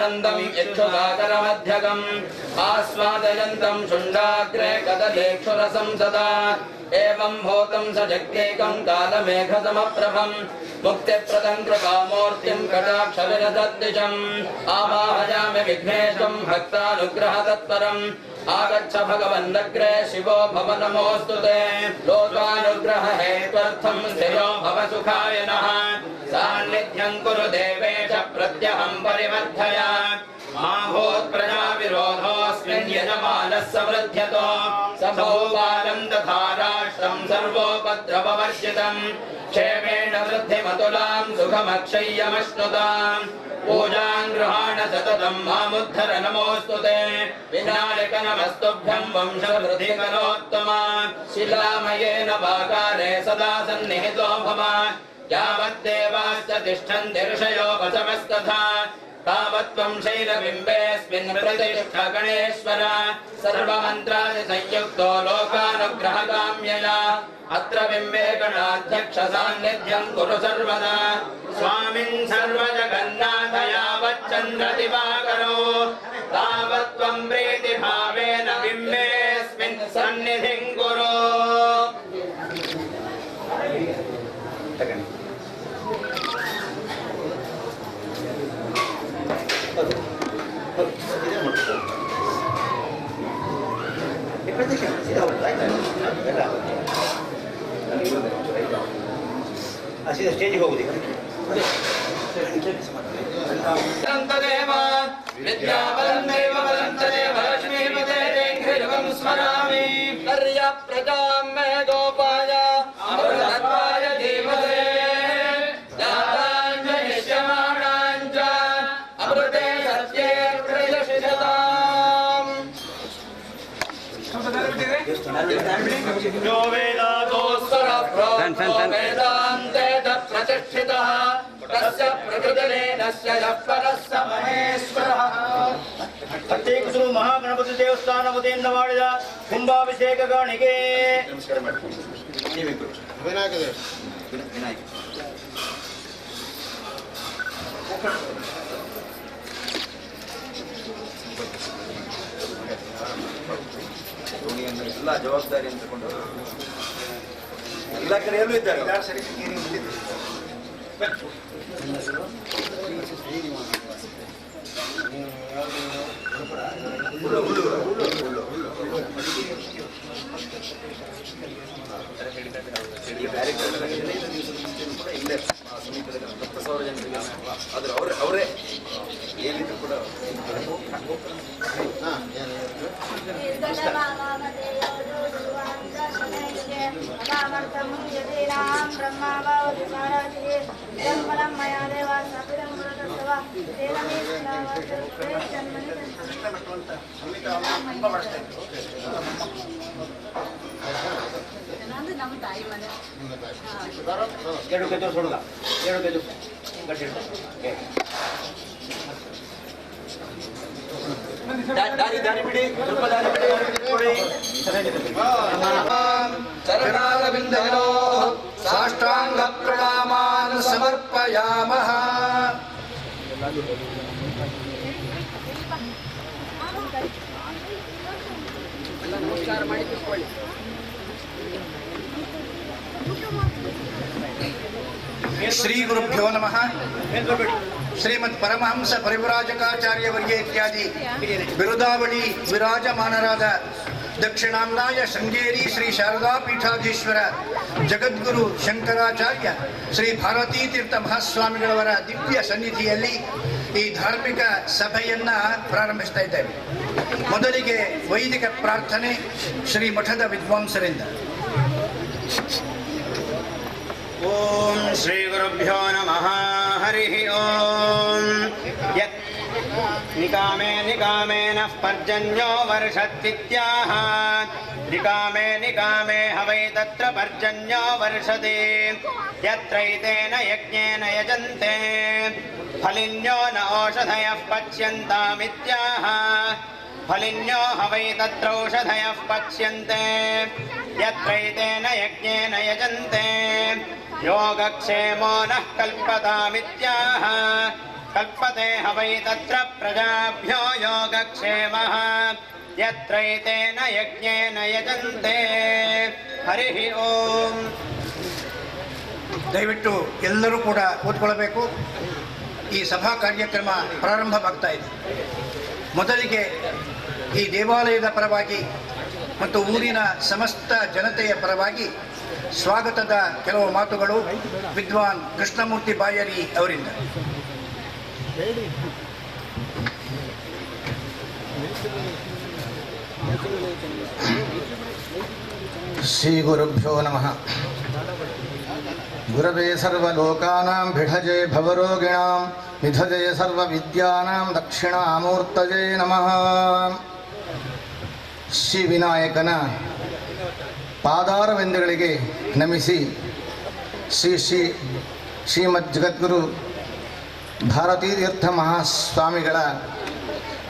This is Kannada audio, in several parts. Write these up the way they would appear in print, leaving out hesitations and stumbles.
आनन्दं यक्षुगाकरमध्यगम् आस्वादयन्तं शुण्डाग्रे कदलेक्षुरसं सदा एवं भूतं स जग्नेकं कालमेघसमप्रभम् मुक्तिप्रदं कृपामूर्तिं कटाक्षविरदद्दिशम् आवाहयामि विघ्नेशं भक्तानुग्रहतत्परम् आगच्छ भगवन्नग्रे शिवो भव नमोऽस्तु ते लोकानुग्रह हेत्वर्थं स्थिरो भव सुखाय नः सान्निध्यं कुरु देवेश प्रत्यहं परिवर्धय मा भूत्प्रजा विरोधोऽस्मिन् यजमानः समृध्यतो स भूपालं तथा राष्ट्रं सर्वोपद्रववर्जितं क्षेमेण वृद्धिमतुलां सुखमक्षय्यमश्नुताम् पूजां गृहाण सततं मामुद्धर नमोऽस्तु ते विनायक नमस्तुभ्यं वंशवृद्धिकरोत्तमा शिलामयेन वाकारे सदा सन्निहितो भव यावद्देवाश्च तिष्ठन्ति ऋषयो वचवस्तथा तावत्त्वं शैलबिम्बेऽस्मिन् प्रतिष्ठ गणेश्वर सर्वमन्त्रादि संयुक्तो लोकानुग्रहकाम्यया अत्र बिम्बे गणाध्यक्ष सान्निध्यं कुरु सर्वदा स्वामिन् सर्वजगन्नाथ यावच्चन्द्रदिवाकरो तावत्त्वं प्रीतिभावेन बिम्बेऽस्मिन् सन्निधिं कुरु así de stage ಹೋಗುದಿ तदेव विद्याबलं देव बलं तदेव लक्ष्मीपते देङ्घ्रिजगं स्मरामि पर्यप्रजां मे गोपाय अमृतत्वाय धीमते जाताञ्च निश्यमाणाञ्च अमृते सत्ये प्रयशिषताम् यो वेदातोस्वरप्रो वेदान्ते प्रतिष्ठितः तस्य प्रकृतिरेनस्य यः परः स महेश्वरः ಪ್ರತ್ಯೇಕಿಸಲು ಮಹಾಗಣಪತಿ ದೇವಸ್ಥಾನ ವತಿಯಿಂದ ಮಾಡಿದ ಕುಂಭಾಭಿಷೇಕ ಕಾಣಿಕೆ ವಿನಾಯಕ ಎಲ್ಲ ಜವಾಬ್ದಾರಿ ಅಂತ ತಗೊಂಡು ಎಲ್ಲ ಕಡೆಯಲ್ಲೂ ಇದ್ದಾರೆ ಇಲ್ಲೇ ಸಮೀಪದಲ್ಲಿ 10,000 ಜನರಿಗೆ ಆದ್ರೆ ಅವರೇ ಏನಿದ್ರು ಕೂಡ ಎರಡು ಕೈ ತೋರಿಸೋಣ ಎರಡು ಕೈ ಗಟ್ಟಿ ದಾರಿ ಬಿಡಿ ಸ್ವಲ್ಪ ದಾರಿ ಬಿಡಿ ಚರಣಾರವಿಂದೋ ಸಾಷ್ಟಾಂಗ ಪ್ರಣಾಮಾನ್ ಸಮರ್ಪಯಾಮಃ ನಮಸ್ಕಾರ ಮಾಡಿ ಕೂತ್ಕೊಳ್ಳಿ ಶ್ರೀ ಗುರುಭ್ಯೋ ನಮಃ. ಶ್ರೀಮದ್ ಪರಮಹಂಸ ಪರಿವ್ರಾಜಕಾಚಾರ್ಯ ವರ್ಯ ಇತ್ಯಾದಿ ಬಿರುದಾವಳಿ ವಿರಾಜಮಾನರಾದ ದಕ್ಷಿಣಾಮ್ನಾಯ ಶೃಂಗೇರಿ ಶ್ರೀ ಶಾರದಾ ಪೀಠಾಧೀಶ್ವರ ಜಗದ್ಗುರು ಶಂಕರಾಚಾರ್ಯ ಶ್ರೀ ಭಾರತೀ ತೀರ್ಥ ಮಹಾಸ್ವಾಮಿಗಳವರ ದಿವ್ಯ ಸನ್ನಿಧಿಯಲ್ಲಿ ಈ ಧಾರ್ಮಿಕ ಸಭೆಯನ್ನ ಪ್ರಾರಂಭಿಸ್ತಾ ಇದ್ದೇವೆ. ಮೊದಲಿಗೆ ವೈದಿಕ ಪ್ರಾರ್ಥನೆ ಶ್ರೀ ಮಠದ ವಿದ್ವಾಂಸರಿಂದ. ಓಂ ಶ್ರೀ ಗುರುಭ್ಯೋ ನಮಃ. ಹರಿ ಓಂ. ಯತ್ ನಿಕಾಮೇ ನಿಕಾಮೇನ ಪರ್ಜನ್ಯೋ ವರ್ಷತ್ವಿತ್ಯಾಹ ನಿಕಾಮೇ ನಿಕಾಮೇ ಹವೈ ತತ್ರ ಪರ್ಜನ್ಯೋ ವರ್ಷತೆ ಯತ್ರೈತೇನ ಯಜ್ಞೇನ ಯಜಂತೆ ಫಲಿನ್ಯೋ ನ ಓಷಧಯಃ ಪಚ್ಯಂತಾಮಿತ್ಯಾಹ ಫಲಿನ್ಯೋ ಹವೈ ತತ್ರೌಷಧಯಃ ಪಚ್ಯಂತೆ ಯತ್ರೈತೇನ ಯಜ್ಞೇನ ಯಜಂತೆ ಯೋಗಕ್ಷೇಮೋ ನಃ ಕಲ್ಪತಾಮಿತ್ಯಾಹ ಕಲ್ಪತೆ ಹವೈ ತತ್ರ ಪ್ರಜಾಭ್ಯೋ ಯೋಗಕ್ಷೇಮಃ ಯತ್ರೈತೇನ ಯಜ್ಞೇನ ಯಜಂತೆ. ಹರಿ ಓಂ. ದಯವಿಟ್ಟು ಎಲ್ಲರೂ ಕೂಡ ಕೂತ್ಕೊಳ್ಬೇಕು. ಈ ಸಭಾ ಕಾರ್ಯಕ್ರಮ ಪ್ರಾರಂಭವಾಗ್ತಾ ಇದೆ. ಮೊದಲಿಗೆ ಈ ದೇವಾಲಯದ ಪರವಾಗಿ ಮತ್ತು ಊರಿನ ಸಮಸ್ತ ಜನತೆಯ ಪರವಾಗಿ ಸ್ವಾಗತದ ಕೆಲವು ಮಾತುಗಳು ವಿದ್ವಾನ್ ಕೃಷ್ಣಮೂರ್ತಿ ಬಾಯರಿ ಅವರಿಂದ. ಶ್ರೀ ಗುರುಭ್ಯೋ ನಮಃ. ಗುರವೇ ಸರ್ವಲೋಕಾನಾಂ ಭಿಡಜೆ ಭವರೋಗಿಣಾಂ ನಿಧಜೆ ಸರ್ವವಿದ್ಯಾನಾಂ ದಕ್ಷಿಣಾಮೂರ್ತಯೇ ನಮಃ. ಶ್ರೀ ವಿನಾಯಕನ ಪಾದಾರವಿಂದಗಳಿಗೆ ನಮಿಸಿ ಶ್ರೀಮದ್ ಜಗದ್ಗುರು ಭಾರತೀ ತೀರ್ಥ ಮಹಾಸ್ವಾಮಿಗಳ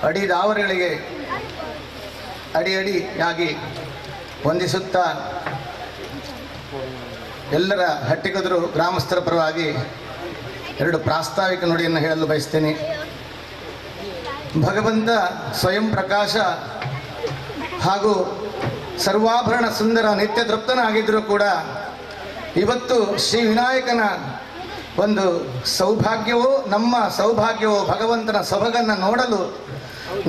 ಅಡಿದಾವರೆಗಳಿಗೆ ಅಡಿಯಾಗಿ ವಂದಿಸುತ್ತಾ ಎಲ್ಲರ ಹಟ್ಟಿಗದರು ಗ್ರಾಮಸ್ಥರ ಪರವಾಗಿ ಎರಡು ಪ್ರಾಸ್ತಾವಿಕ ನುಡಿಯನ್ನು ಹೇಳಲು ಬಯಸ್ತೇನೆ. ಭಗವಂತ ಸ್ವಯಂ ಪ್ರಕಾಶ ಹಾಗೂ ಸರ್ವಾಭರಣ ಸುಂದರ ನಿತ್ಯ ತೃಪ್ತನಾಗಿದ್ದರೂ ಕೂಡ ಇವತ್ತು ಶ್ರೀ ವಿನಾಯಕನ ಒಂದು ಸೌಭಾಗ್ಯವೋ ನಮ್ಮ ಸೌಭಾಗ್ಯವೋ ಭಗವಂತನ ಸೊಬಗನ್ನು ನೋಡಲು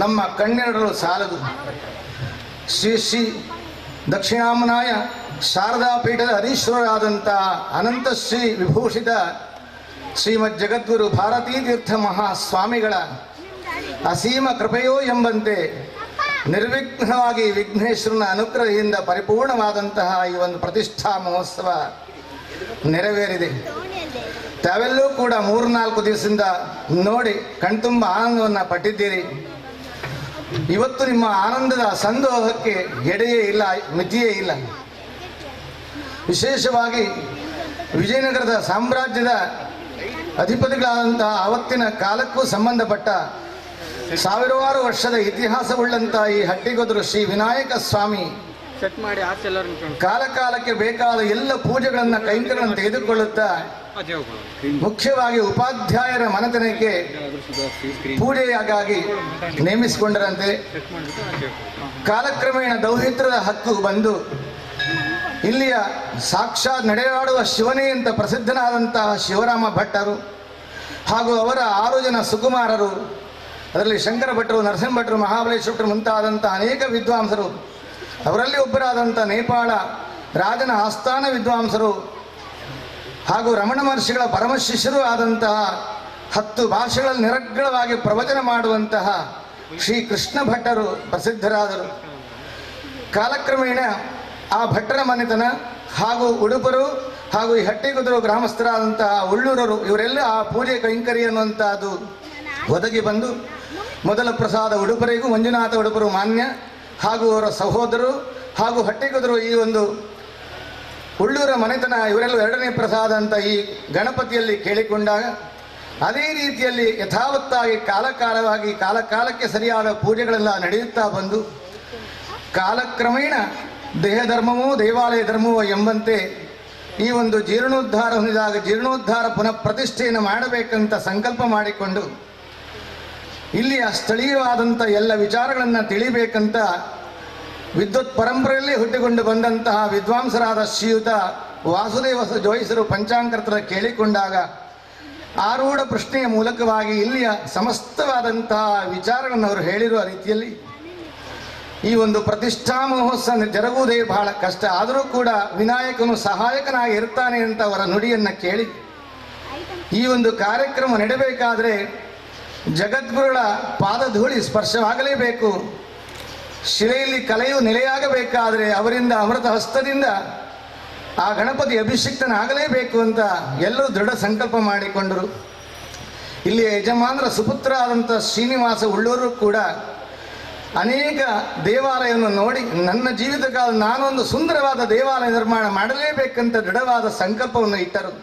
ನಮ್ಮ ಕಣ್ಣೆರಡಲು ಸಾಲದು. ಶ್ರೀ ದಕ್ಷಿಣಾಮನಾಯ ಶಾರದಾ ಪೀಠದ ಹರೀಶ್ವರರಾದಂಥ ಅನಂತಶ್ರೀ ವಿಭೂಷಿತ ಶ್ರೀಮದ್ ಜಗದ್ಗುರು ಭಾರತೀ ತೀರ್ಥ ಮಹಾಸ್ವಾಮಿಗಳ ಅಸೀಮ ಕೃಪೆಯೋ ಎಂಬಂತೆ ನಿರ್ವಿಘ್ನವಾಗಿ ವಿಘ್ನೇಶ್ವರನ ಅನುಗ್ರಹದಿಂದ ಪರಿಪೂರ್ಣವಾದಂತಹ ಈ ಒಂದು ಪ್ರತಿಷ್ಠಾ ಮಹೋತ್ಸವ ನೆರವೇರಿದೆ. ತಾವೆಲ್ಲೂ ಕೂಡ 3-4 ದಿವಸದಿಂದ ನೋಡಿ ಕಣ್ತುಂಬ ಆನಂದವನ್ನು ಪಟ್ಟಿದ್ದೀರಿ. ಇವತ್ತು ನಿಮ್ಮ ಆನಂದದ ಸಂದೋಹಕ್ಕೆ ಎಡೆಯೇ ಇಲ್ಲ, ಮಿತಿಯೇ ಇಲ್ಲ. ವಿಶೇಷವಾಗಿ ವಿಜಯನಗರದ ಸಾಮ್ರಾಜ್ಯದ ಅಧಿಪತಿಗಳಾದಂತಹ ಆವತ್ತಿನ ಕಾಲಕ್ಕೂ ಸಂಬಂಧಪಟ್ಟ ಸಾವಿರಾರು ವರ್ಷದ ಇತಿಹಾಸವುಳ್ಳಂತಹ ಈ ಹಟ್ಟಿಗೊದರು ಶ್ರೀ ವಿನಾಯಕ ಸ್ವಾಮಿ ಕಾಲಕ್ಕೆ ಬೇಕಾದ ಎಲ್ಲ ಪೂಜೆಗಳನ್ನು ಕೈಂಕರ್ಯಗಳನ್ನು ತೆಗೆದುಕೊಳ್ಳುತ್ತಾ ಮುಖ್ಯವಾಗಿ ಉಪಾಧ್ಯಾಯರ ಮನೆತನಕ್ಕೆ ಪೂಜೆಯಾಗಿ ನೇಮಿಸಿಕೊಂಡರಂತೆ. ಕಾಲಕ್ರಮೇಣ ದೌಹಿತ್ರದ ಹಕ್ಕು ಬಂದು ಇಲ್ಲಿಯ ಸಾಕ್ಷಾತ್ ನಡೆದಾಡುವ ಶಿವನೇ ಅಂತ ಪ್ರಸಿದ್ಧನಾದಂತಹ ಶಿವರಾಮ ಭಟ್ಟರು ಹಾಗೂ ಅವರ 6 ಜನ ಸುಕುಮಾರರು, ಅದರಲ್ಲಿ ಶಂಕರ ಭಟ್ಟರು, ನರಸಿಂಹ ಭಟ್ಟರು, ಮಹಾಬಲೇಶ್ವರ ಭಟ್ಟರು ಮುಂತಾದಂಥ ಅನೇಕ ವಿದ್ವಾಂಸರು, ಅವರಲ್ಲಿ ಒಬ್ಬರಾದಂಥ ನೇಪಾಳ ರಾಜನ ಆಸ್ಥಾನ ವಿದ್ವಾಂಸರು ಹಾಗೂ ರಮಣ ಮಹರ್ಷಿಗಳ ಪರಮಶಿಷ್ಯರೂ ಆದಂತಹ 10 ಭಾಷೆಗಳಲ್ಲಿ ನಿರರ್ಗಳವಾಗಿ ಪ್ರವಚನ ಮಾಡುವಂತಹ ಶ್ರೀ ಕೃಷ್ಣ ಭಟ್ಟರು ಪ್ರಸಿದ್ಧರಾದರು. ಕಾಲಕ್ರಮೇಣ ಆ ಭಟ್ಟರ ಮನೆತನ ಹಾಗೂ ಉಡುಪರು ಹಾಗೂ ಈ ಹಟ್ಟಿಗುದರು ಗ್ರಾಮಸ್ಥರಾದಂತಹ ಉಳ್ಳೂರರು ಇವರೆಲ್ಲ ಆ ಪೂಜೆ ಕೈಂಕರ್ಯ ಅನ್ನುವಂಥದ್ದು ಒದಗಿ ಬಂದು ಮೊದಲ ಪ್ರಸಾದ ಉಡುಪರಿಗೂ ಮಂಜುನಾಥ ಉಡುಪರು ಮಾನ್ಯ ಹಾಗೂ ಅವರ ಸಹೋದರರು ಹಾಗೂ ಹಟ್ಟಿಗುದರು ಈ ಒಂದು ಉಳ್ಳೂರ ಮನೆತನ ಇವರೆಲ್ಲ 2ನೇ ಪ್ರಸಾದ ಅಂತ ಈ ಗಣಪತಿಯಲ್ಲಿ ಕೇಳಿಕೊಂಡಾಗ ಅದೇ ರೀತಿಯಲ್ಲಿ ಯಥಾವತ್ತಾಗಿ ಕಾಲಕ್ಕೆ ಸರಿಯಾದ ಪೂಜೆಗಳೆಲ್ಲ ನಡೆಯುತ್ತಾ ಬಂದು ಕಾಲಕ್ರಮೇಣ ದೇಹ ಧರ್ಮವೋ ದೇವಾಲಯ ಧರ್ಮವೋ ಎಂಬಂತೆ ಈ ಒಂದು ಜೀರ್ಣೋದ್ಧಾರ ಹೊಂದಿದಾಗ ಜೀರ್ಣೋದ್ಧಾರ ಪುನಃ ಪ್ರತಿಷ್ಠೆಯನ್ನು ಮಾಡಬೇಕಂತ ಸಂಕಲ್ಪ ಮಾಡಿಕೊಂಡು ಇಲ್ಲಿಯ ಸ್ಥಳೀಯವಾದಂಥ ಎಲ್ಲ ವಿಚಾರಗಳನ್ನು ತಿಳಿಬೇಕಂತ ವಿದ್ವತ್ ಪರಂಪರೆಯಲ್ಲಿ ಹುಟ್ಟಿಕೊಂಡು ಬಂದಂತಹ ವಿದ್ವಾಂಸರಾದ ಶ್ರೀಯುತ ವಾಸುದೇವ ಜೋಯಿಸರು ಪಂಚಾಂಕರ್ತರ ಕೇಳಿಕೊಂಡಾಗ ಆರೂಢ ಪ್ರಶ್ನೆಯ ಮೂಲಕವಾಗಿ ಇಲ್ಲಿಯ ಸಮಸ್ತವಾದಂತಹ ವಿಚಾರಗಳನ್ನು ಅವರು ಹೇಳಿರುವ ರೀತಿಯಲ್ಲಿ ಈ ಒಂದು ಪ್ರತಿಷ್ಠಾ ಮಹೋತ್ಸವ ಜರುಗುವುದೇ ಬಹಳ ಕಷ್ಟ. ಆದರೂ ಕೂಡ ವಿನಾಯಕನು ಸಹಾಯಕನಾಗಿ ಇರ್ತಾನೆ ಅಂತ ಅವರ ನುಡಿಯನ್ನು ಕೇಳಿ ಈ ಒಂದು ಕಾರ್ಯಕ್ರಮ ನಡೆಯಬೇಕಾದ್ರೆ ಜಗದ್ಗುರುಗಳ ಪಾದಧೂಳಿ ಸ್ಪರ್ಶವಾಗಲೇಬೇಕು. ಶಿಲೆಯಲ್ಲಿ ಕಲೆಯು ನೆಲೆಯಾಗಬೇಕಾದರೆ ಅವರಿಂದ ಅಮೃತ ಹಸ್ತದಿಂದ ಆ ಗಣಪತಿ ಅಭಿಷಿಕ್ತನಾಗಲೇಬೇಕು ಅಂತ ಎಲ್ಲರೂ ದೃಢ ಸಂಕಲ್ಪ ಮಾಡಿಕೊಂಡರು. ಇಲ್ಲಿ ಯಜಮಾನರ ಸುಪುತ್ರ ಆದಂಥ ಶ್ರೀನಿವಾಸ ಉಳ್ಳೂರು ಕೂಡ ಅನೇಕ ದೇವಾಲಯವನ್ನು ನೋಡಿ ನನ್ನ ಜೀವಿತ ಕಾಲ ನಾನೊಂದು ಸುಂದರವಾದ ದೇವಾಲಯ ನಿರ್ಮಾಣ ಮಾಡಲೇಬೇಕಂತ ದೃಢವಾದ ಸಂಕಲ್ಪವನ್ನು ಇಟ್ಟರು.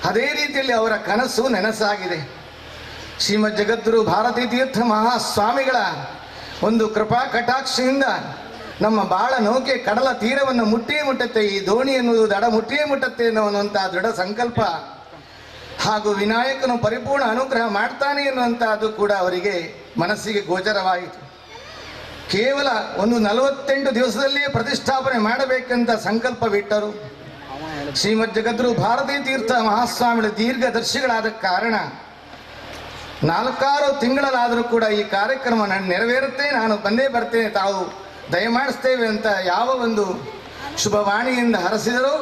ಅದೇ ರೀತಿಯಲ್ಲಿ ಅವರ ಕನಸು ನೆನಸಾಗಿದೆ. ಶ್ರೀಮದ್ ಜಗದ್ಗುರು ಭಾರತೀ ತೀರ್ಥ ಮಹಾಸ್ವಾಮಿಗಳ ಒಂದು ಕೃಪಾ ಕಟಾಕ್ಷದಿಂದ ನಮ್ಮ ಬಾಳ ನೌಕೆ ಕಡಲ ತೀರವನ್ನು ಮುಟ್ಟಿಯೇ ಮುಟ್ಟುತ್ತೆ, ಈ ದೋಣಿ ಎನ್ನುವುದು ದಡ ಮುಟ್ಟಿಯೇ ಮುಟ್ಟುತ್ತೆ ಅನ್ನುವಂಥ ದೃಢ ಸಂಕಲ್ಪ ಹಾಗೂ ವಿನಾಯಕನು ಪರಿಪೂರ್ಣ ಅನುಗ್ರಹ ಮಾಡ್ತಾನೆ ಎನ್ನುವಂತಹದ್ದು ಕೂಡ ಅವರಿಗೆ ಮನಸ್ಸಿಗೆ ಗೋಚರವಾಯಿತು. ಕೇವಲ ಒಂದು 48 ದಿವಸದಲ್ಲಿಯೇ ಪ್ರತಿಷ್ಠಾಪನೆ ಮಾಡಬೇಕಂತ ಸಂಕಲ್ಪವಿಟ್ಟರು. ಶ್ರೀಮದ್ ಜಗದ್ಗುರು ಭಾರತೀ ತೀರ್ಥ ಮಹಾಸ್ವಾಮಿಗಳ ದೀರ್ಘದರ್ಶಿಗಳಾದ ಕಾರಣ 4-6 ತಿಂಗಳಲ್ಲಾದರೂ ಕೂಡ ಈ ಕಾರ್ಯಕ್ರಮ ನೆರವೇರುತ್ತೆ, ನಾನು ಬಂದೇ ಬರ್ತೇನೆ, ತಾವು ದಯಮಾಡಿಸ್ತೇವೆ ಅಂತ ಯಾವ ಒಂದು ಶುಭವಾಣಿಯಿಂದ ಹರಸಿದರು.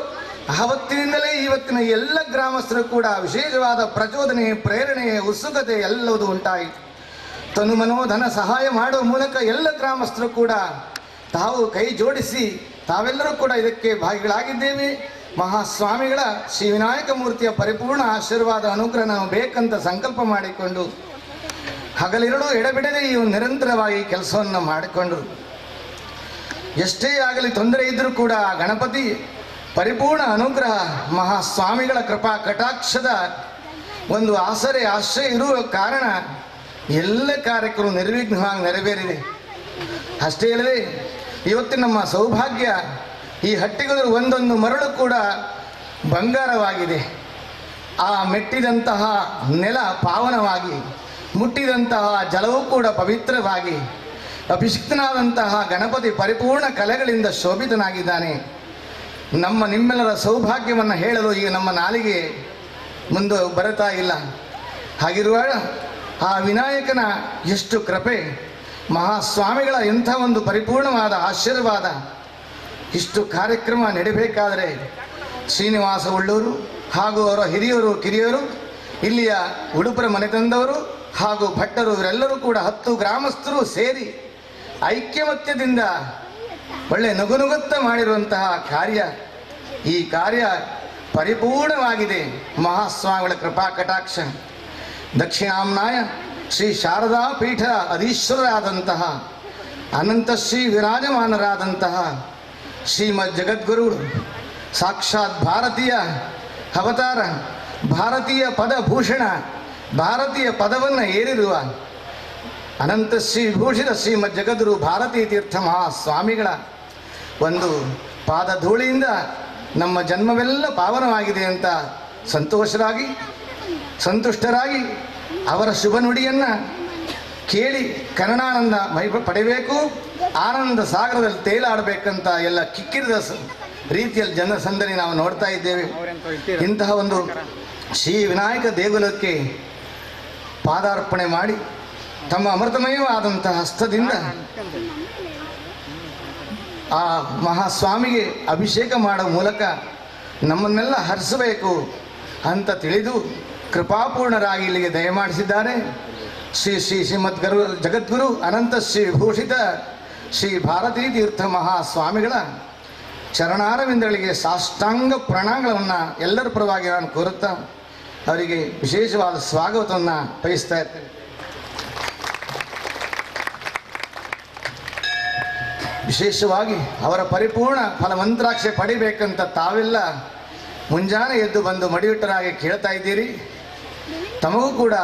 ಆವತ್ತಿನಿಂದಲೇ ಇವತ್ತಿನ ಎಲ್ಲ ಗ್ರಾಮಸ್ಥರು ಕೂಡ ವಿಶೇಷವಾದ ಪ್ರಚೋದನೆ, ಪ್ರೇರಣೆ, ಉತ್ಸುಕತೆ ಎಲ್ಲವೂ ಉಂಟಾಯಿತು. ತನು ಮನೋಧನ ಸಹಾಯ ಮಾಡುವ ಮೂಲಕ ಎಲ್ಲ ಗ್ರಾಮಸ್ಥರು ಕೂಡ ತಾವು ಕೈ ಜೋಡಿಸಿ ತಾವೆಲ್ಲರೂ ಕೂಡ ಇದಕ್ಕೆ ಭಾಗಿಗಳಾಗಿದ್ದೇವೆ. ಮಹಾಸ್ವಾಮಿಗಳ ಶ್ರೀ ವಿನಾಯಕ ಮೂರ್ತಿಯ ಪರಿಪೂರ್ಣ ಆಶೀರ್ವಾದ ಅನುಗ್ರಹ ನಾವು ಬೇಕಂತ ಸಂಕಲ್ಪ ಮಾಡಿಕೊಂಡು ಹಗಲಿರಳು ಎಡಬಿಡದೆ ಈ ನಿರಂತರವಾಗಿ ಕೆಲಸವನ್ನು ಮಾಡಿಕೊಂಡರು. ಎಷ್ಟೇ ಆಗಲಿ ತೊಂದರೆ ಇದ್ದರೂ ಕೂಡ ಗಣಪತಿ ಪರಿಪೂರ್ಣ ಅನುಗ್ರಹ, ಮಹಾಸ್ವಾಮಿಗಳ ಕೃಪಾ ಕಟಾಕ್ಷದ ಒಂದು ಆಶ್ರಯ ಇರುವ ಕಾರಣ ಎಲ್ಲ ಕಾರ್ಯಕ್ರಮ ನಿರ್ವಿಘ್ನವಾಗಿ ನೆರವೇರಿದೆ. ಅಷ್ಟೇ ಅಲ್ಲದೆ ಇವತ್ತಿನ ನಮ್ಮ ಸೌಭಾಗ್ಯ, ಈ ಹಟ್ಟಿಗರು ಒಂದೊಂದು ಮರಳು ಕೂಡ ಬಂಗಾರವಾಗಿದೆ. ಆ ಮೆಟ್ಟಿದಂತಹ ನೆಲ ಪಾವನವಾಗಿ, ಮುಟ್ಟಿದಂತಹ ಜಲವೂ ಕೂಡ ಪವಿತ್ರವಾಗಿ, ಅಭಿಷಿಕ್ತನಾದಂತಹ ಗಣಪತಿ ಪರಿಪೂರ್ಣ ಕಲೆಗಳಿಂದ ಶೋಭಿತನಾಗಿದ್ದಾನೆ. ನಮ್ಮ ನಿಮ್ಮೆಲ್ಲರ ಸೌಭಾಗ್ಯವನ್ನು ಹೇಳಲು ಈಗ ನಮ್ಮ ನಾಲಿಗೆ ಮುಂದೆ ಬರುತ್ತಾ ಇಲ್ಲ. ಹಾಗಿರುವಾಗ ಆ ವಿನಾಯಕನ ಎಷ್ಟು ಕೃಪೆ, ಮಹಾಸ್ವಾಮಿಗಳ ಎಂಥ ಒಂದು ಪರಿಪೂರ್ಣವಾದ ಆಶೀರ್ವಾದ. ಇಷ್ಟು ಕಾರ್ಯಕ್ರಮ ನಡೀಬೇಕಾದರೆ ಶ್ರೀನಿವಾಸ ಉಳ್ಳೂರು ಹಾಗೂ ಅವರ ಹಿರಿಯರು ಕಿರಿಯರು, ಇಲ್ಲಿಯ ಉಡುಪರ ಮನೆ ತಂದವರು ಹಾಗೂ ಭಟ್ಟರು ಇವರೆಲ್ಲರೂ ಕೂಡ 10 ಗ್ರಾಮಸ್ಥರು ಸೇರಿ ಐಕ್ಯಮತ್ಯದಿಂದ ಒಳ್ಳೆ ನಗುನುಗುತ್ತ ಮಾಡಿರುವಂತಹ ಕಾರ್ಯ. ಈ ಕಾರ್ಯ ಪರಿಪೂರ್ಣವಾಗಿದೆ. ಮಹಾಸ್ವಾಮಿಗಳ ಕೃಪಾ ಕಟಾಕ್ಷ. ದಕ್ಷಿಣಾಮ್ನಾಯ ಶ್ರೀ ಶಾರದಾ ಪೀಠ ಅಧೀಶ್ವರರಾದಂತಹ ಅನಂತಶ್ರೀ ವಿರಾಜಮಾನರಾದಂತಹ ಶ್ರೀಮದ್ ಜಗದ್ಗುರು ಸಾಕ್ಷಾತ್ ಭಾರತೀಯ ಅವತಾರ, ಭಾರತೀಯ ಪದಭೂಷಣ, ಭಾರತೀಯ ಪದವನ್ನು ಏರಿರುವ ಅನಂತ ಶ್ರೀ ವಿಭೂಷಿತ ಶ್ರೀಮದ್ ಜಗದ್ಗುರು ಭಾರತೀ ತೀರ್ಥ ಮಹಾಸ್ವಾಮಿಗಳ ಒಂದು ಪಾದಧೂಳಿಯಿಂದ ನಮ್ಮ ಜನ್ಮವೆಲ್ಲ ಪಾವನವಾಗಿದೆ ಅಂತ ಸಂತುಷ್ಟರಾಗಿ ಅವರ ಶುಭ ನುಡಿಯನ್ನು ಕೇಳಿ ಕರುಣಾನಂದ ಪಡೆಯಬೇಕು, ಆನಂದ ಸಾಗರದಲ್ಲಿ ತೇಲಾಡಬೇಕಂತ ಎಲ್ಲ ಕಿಕ್ಕಿರಿದ ರೀತಿಯಲ್ಲಿ ಜನಸಂದಣಿ ನಾವು ನೋಡ್ತಾ ಇದ್ದೇವೆ. ಇಂತಹ ಒಂದು ಶ್ರೀ ವಿನಾಯಕ ದೇಗುಲಕ್ಕೆ ಪಾದಾರ್ಪಣೆ ಮಾಡಿ ತಮ್ಮ ಅಮೃತಮಯವಾದಂತಹ ಹಸ್ತದಿಂದ ಆ ಮಹಾಸ್ವಾಮಿಗೆ ಅಭಿಷೇಕ ಮಾಡುವ ಮೂಲಕ ನಮ್ಮನ್ನೆಲ್ಲ ಹರಿಸಬೇಕು ಅಂತ ತಿಳಿದು ಕೃಪಾಪೂರ್ಣರಾಗಿ ಇಲ್ಲಿಗೆ ದಯಮಾಡಿಸಿದ್ದಾರೆ. ಶ್ರೀಮದ್ ಜಗದ್ಗುರು ಅನಂತ ಶ್ರೀ ವಿಭೂಷಿತ ಶ್ರೀ ಭಾರತೀ ತೀರ್ಥ ಮಹಾಸ್ವಾಮಿಗಳ ಚರಣಾರವಿಂದಗಳಿಗೆ ಸಾಷ್ಟಾಂಗ ಪ್ರಣಾಮಗಳನ್ನು ಎಲ್ಲರ ಪರವಾಗಿ ನಾನು ಕೋರುತ್ತಾ ಅವರಿಗೆ ವಿಶೇಷವಾದ ಸ್ವಾಗತವನ್ನು ಬಯಸ್ತಾ ಇರ್ತೇನೆ. ವಿಶೇಷವಾಗಿ ಅವರ ಪರಿಪೂರ್ಣ ಫಲಮಂತ್ರಾಕ್ಷೆ ಪಡಿಬೇಕಂತ ತಾವೆಲ್ಲ ಮುಂಜಾನೆ ಎದ್ದು ಬಂದು ಮಡಿಯುಟ್ಟರಾಗಿ ಕೇಳ್ತಾ ಇದ್ದೀರಿ. ತಮಗೂ ಕೂಡ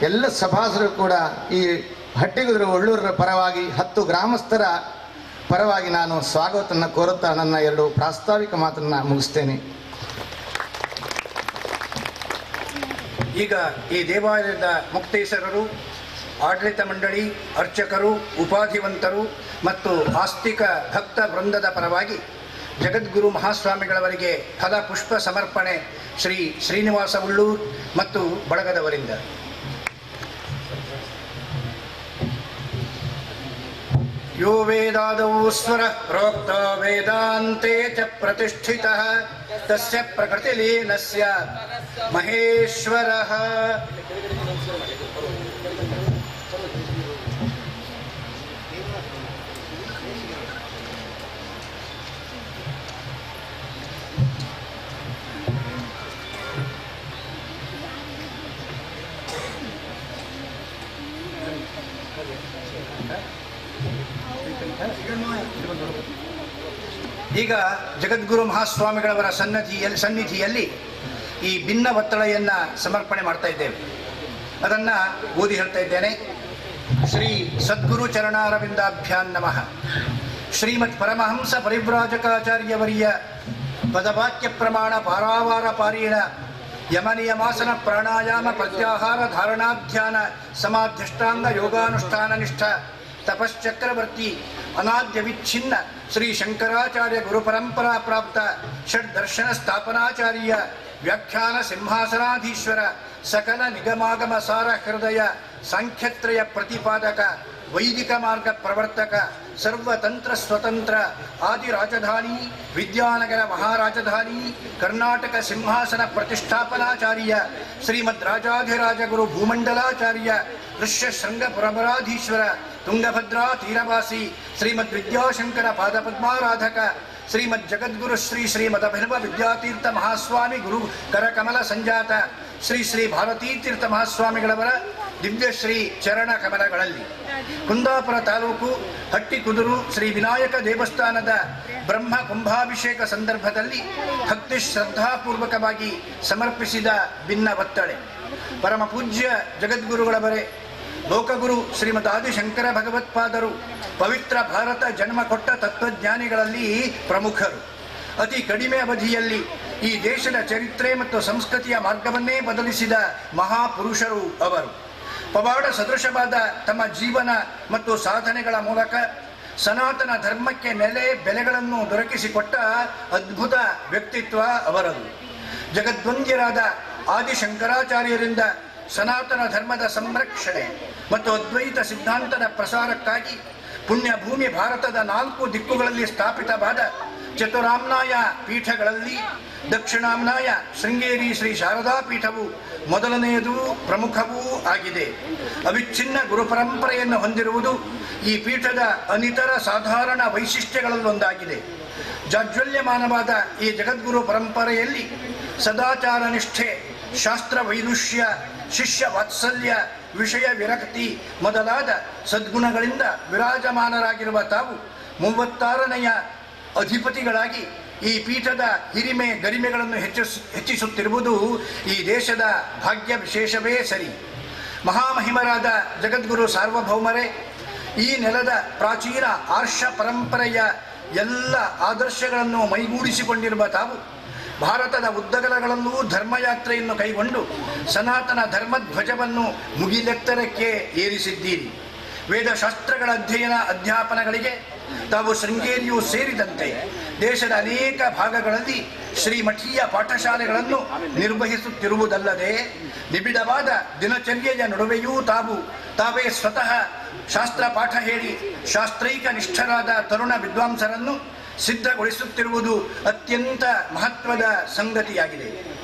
ಎಲ್ಲ ಸಭಾಸರು ಕೂಡ ಈ ಹಟ್ಟಿಗುದರು ಒಳ್ಳೂರರ ಪರವಾಗಿ 10 ಗ್ರಾಮಸ್ಥರ ಪರವಾಗಿ ನಾನು ಸ್ವಾಗತವನ್ನು ಕೋರುತ್ತಾ ನನ್ನ 2 ಪ್ರಾಸ್ತಾವಿಕ ಮಾತನ್ನು ಮುಗಿಸ್ತೇನೆ. ಈಗ ಈ ದೇವಾಲಯದ ಮುಕ್ತೇಶ್ವರರು, ಆಡಳಿತ ಮಂಡಳಿ, ಅರ್ಚಕರು, ಉಪಾಧಿವಂತರು ಮತ್ತು ಆಸ್ತಿಕ ಭಕ್ತ ವೃಂದದ ಪರವಾಗಿ ಜಗದ್ಗುರು ಮಹಾಸ್ವಾಮಿಗಳವರಿಗೆ ಫಲ ಪುಷ್ಪ ಸಮರ್ಪಣೆ ಶ್ರೀ ಶ್ರೀನಿವಾಸ ಉಳ್ಳೂರ್ ಮತ್ತು ಬಳಗದವರಿಂದ. ಯೋ ವೇದಾದೌ ಸ್ವರಃ ಪ್ರೋಕ್ತ ವೇದಾಂತೆ ಚ ಪ್ರತಿಷ್ಠಿತಃ ತಸ್ಯ ಪ್ರಕೃತಿಲೀನಸ್ಯ ಮಹೇಶ್ವರಃ. ಈಗ ಜಗದ್ಗುರು ಮಹಾಸ್ವಾಮಿಗಳವರ ಸನ್ನಿಧಿಯಲ್ಲಿ ಈ ಭಿನ್ನ ಒತ್ತಳೆಯನ್ನು ಸಮರ್ಪಣೆ ಮಾಡ್ತಾ ಇದ್ದೇವೆ. ಅದನ್ನು ಓದಿ ಹೇಳ್ತಾ ಇದ್ದೇನೆ. ಶ್ರೀ ಸದ್ಗುರು ಚರಣಾರವಿಂದಾಭ್ಯಾನ್ ನಮಃ. ಶ್ರೀಮತ್ ಪರಮಹಂಸ ಪರಿವ್ರಾಜಕಾಚಾರ್ಯವರ್ಯ ಪದವಾಕ್ಯ ಪ್ರಮಾಣ ಪಾರಾವಾರ ಪಾರೀಣ ಯಮನಿಯಮಾಸನ ಪ್ರಾಣಾಯಾಮ ಪ್ರತ್ಯಾಹಾರ ಧಾರಣಾಧ್ಯಾನ ಸಮಾಧ್ಯಷ್ಟಾಂಗ ಯೋಗಾನುಷ್ಠಾನ ನಿಷ್ಠ ತಪಶ್ಚಕ್ರವರ್ತಿ ಅನಾದ್ಯ ವಿಚ್ಛಿನ್ನ ಶ್ರೀ ಶಂಕರಾಚಾರ್ಯ ಗುರುಪರಂಪರಾ ಪ್ರಾಪ್ತ ಷಡ್ ದರ್ಶನ ಸ್ಥಾಪನಾಚಾರ್ಯ ವ್ಯಾಖ್ಯಾನ ಸಿಂಹಾಸನಾಧೀಶ್ವರ ಸಕಲ ನಿಗಮಾಗಮ ಸಾರ ಹೃದಯ ಸಾಂಖ್ಯತ್ರಯ ಪ್ರತಿಪಾದಕ ವೈದಿಕ ಮಾರ್ಗ ಪ್ರವರ್ತಕ ಸರ್ವತಂತ್ರ ಸ್ವತಂತ್ರ ಆದಿ ರಾಜಧಾನಿ ವಿದ್ಯಾನಗರ ಮಹಾರಾಜಧಾನಿ ಕರ್ನಾಟಕ ಸಿಂಹಾಸನ ಪ್ರತಿಷ್ಠಾಪನಾಚಾರ್ಯ ಶ್ರೀಮದ್ ರಾಜಾಧಿರಾಜ ಗುರು ಭೂಮಂಡಲಾಚಾರ್ಯ ಋಷ್ಯ ಶೃಂಗ ಪುರಮರಾಧೀಶ್ವರ ತುಂಗಭದ್ರಾ ತೀರವಾಸಿ ಶ್ರೀಮದ್ ವಿದ್ಯಾಶಂಕರ ಪಾದಪದ್ಮಾರಾಧಕ ಶ್ರೀಮದ್ ಜಗದ್ಗುರು ಶ್ರೀ ಶ್ರೀಮದಭಿನವ ವಿದ್ಯಾತೀರ್ಥ ಮಹಾಸ್ವಾಮಿ ಗುರು ಕರಕಮಲ ಸಂಜಾತ ಶ್ರೀ ಶ್ರೀ ಭಾರತೀತೀರ್ಥ ಮಹಾಸ್ವಾಮಿಗಳವರ ದಿವ್ಯಶ್ರೀ ಚರಣ ಕಮಲಗಳಲ್ಲಿ ಕುಂದಾಪುರ ತಾಲೂಕು ಹಟ್ಟಿಕುದುರು ಶ್ರೀ ವಿನಾಯಕ ದೇವಸ್ಥಾನದ ಬ್ರಹ್ಮ ಕುಂಭಾಭಿಷೇಕ ಸಂದರ್ಭದಲ್ಲಿ ಭಕ್ತಿ ಶ್ರದ್ಧಾಪೂರ್ವಕವಾಗಿ ಸಮರ್ಪಿಸಿದ ಭಿನ್ನ ಒತ್ತಳೆ ಪರಮ ಪೂಜ್ಯ ಜಗದ್ಗುರುಗಳವರೇ ಲೋಕಗುರು ಶ್ರೀಮದ್ ಆದಿಶಂಕರ ಭಗವತ್ಪಾದರು ಪವಿತ್ರ ಭಾರತ ಜನ್ಮ ಕೊಟ್ಟ ತತ್ವಜ್ಞಾನಿಗಳಲ್ಲಿ ಪ್ರಮುಖರು. ಅತಿ ಕಡಿಮೆ ಅವಧಿಯಲ್ಲಿ ಈ ದೇಶದ ಚರಿತ್ರೆ ಮತ್ತು ಸಂಸ್ಕೃತಿಯ ಮಾರ್ಗವನ್ನೇ ಬದಲಿಸಿದ ಮಹಾಪುರುಷರು ಅವರು. ಪವಾಡ ಸದೃಶವಾದ ತಮ್ಮ ಜೀವನ ಮತ್ತು ಸಾಧನೆಗಳ ಮೂಲಕ ಸನಾತನ ಧರ್ಮಕ್ಕೆ ನೆಲೆ ಬೆಲೆಗಳನ್ನು ದೊರಕಿಸಿಕೊಟ್ಟ ಅದ್ಭುತ ವ್ಯಕ್ತಿತ್ವ ಅವರದು. ಜಗದ್ವಂದ್ಯರಾದ ಆದಿಶಂಕರಾಚಾರ್ಯರಿಂದ ಸನಾತನ ಧರ್ಮದ ಸಂರಕ್ಷಣೆ ಮತ್ತು ಅದ್ವೈತ ಸಿದ್ಧಾಂತದ ಪ್ರಸಾರಕ್ಕಾಗಿ ಪುಣ್ಯ ಭೂಮಿ ಭಾರತದ 4 ದಿಕ್ಕುಗಳಲ್ಲಿ ಸ್ಥಾಪಿತವಾದ ಚತುರಾಮ್ನಾಯ ಪೀಠಗಳಲ್ಲಿ ದಕ್ಷಿಣಾಮ್ನಾಯ ಶೃಂಗೇರಿ ಶ್ರೀ ಶಾರದಾ ಪೀಠವು ಮೊದಲನೆಯದೂ ಪ್ರಮುಖವೂ ಆಗಿದೆ. ಅವಿಚ್ಛಿನ್ನ ಗುರುಪರಂಪರೆಯನ್ನು ಹೊಂದಿರುವುದು ಈ ಪೀಠದ ಅನಿತರ ಸಾಧಾರಣ ವೈಶಿಷ್ಟ್ಯಗಳಲ್ಲೊಂದಾಗಿದೆ. ಜಾಜ್ವಲ್ಯಮಾನವಾದ ಈ ಜಗದ್ಗುರು ಪರಂಪರೆಯಲ್ಲಿ ಸದಾಚಾರ ನಿಷ್ಠೆ, ಶಾಸ್ತ್ರ ವೈದುಷ್ಯ, ಶಿಷ್ಯ ವಾತ್ಸಲ್ಯ, ವಿಷಯ ವಿರಕ್ತಿ ಮೊದಲಾದ ಸದ್ಗುಣಗಳಿಂದ ವಿರಾಜಮಾನರಾಗಿರುವ ತಾವು 36ನೆಯ ಅಧಿಪತಿಗಳಾಗಿ ಈ ಪೀಠದ ಹಿರಿಮೆ ಗರಿಮೆಗಳನ್ನು ಹೆಚ್ಚಿಸುತ್ತಿರುವುದು ಈ ದೇಶದ ಭಾಗ್ಯ ವಿಶೇಷವೇ ಸರಿ. ಮಹಾಮಹಿಮರಾದ ಜಗದ್ಗುರು ಸಾರ್ವಭೌಮರೇ, ಈ ನೆಲದ ಪ್ರಾಚೀನ ಆರ್ಷ ಪರಂಪರೆಯ ಎಲ್ಲ ಆದರ್ಶಗಳನ್ನು ಮೈಗೂಡಿಸಿಕೊಂಡಿರುವ ತಾವು ಭಾರತದ ಉದ್ದಗಲಗಳಲ್ಲೂ ಧರ್ಮಯಾತ್ರೆಯನ್ನು ಕೈಗೊಂಡು ಸನಾತನ ಧರ್ಮಧ್ವಜವನ್ನು ಮುಗಿಲೆತ್ತರಕ್ಕೆ ಏರಿಸಿದ್ದೀರಿ. ವೇದಶಾಸ್ತ್ರಗಳ ಅಧ್ಯಾಪನಗಳಿಗೆ ತಾವು ಶೃಂಗೇರಿಯೂ ಸೇರಿದಂತೆ ದೇಶದ ಅನೇಕ ಭಾಗಗಳಲ್ಲಿ ಶ್ರೀಮಠೀಯ ಪಾಠಶಾಲೆಗಳನ್ನು ನಿರ್ವಹಿಸುತ್ತಿರುವುದಲ್ಲದೆ ನಿಬಿಡವಾದ ದಿನಚರ್ಯೆಯ ನಡುವೆಯೂ ತಾವೇ ಸ್ವತಃ ಶಾಸ್ತ್ರ ಪಾಠ ಹೇಳಿ ಶಾಸ್ತ್ರೈಕ ನಿಷ್ಠರಾದ ತರುಣ ವಿದ್ವಾಂಸರನ್ನು ಸಿದ್ಧಗೊಳಿಸುತ್ತಿರುವುದು ಅತ್ಯಂತ ಮಹತ್ವದ ಸಂಗತಿಯಾಗಿದೆ.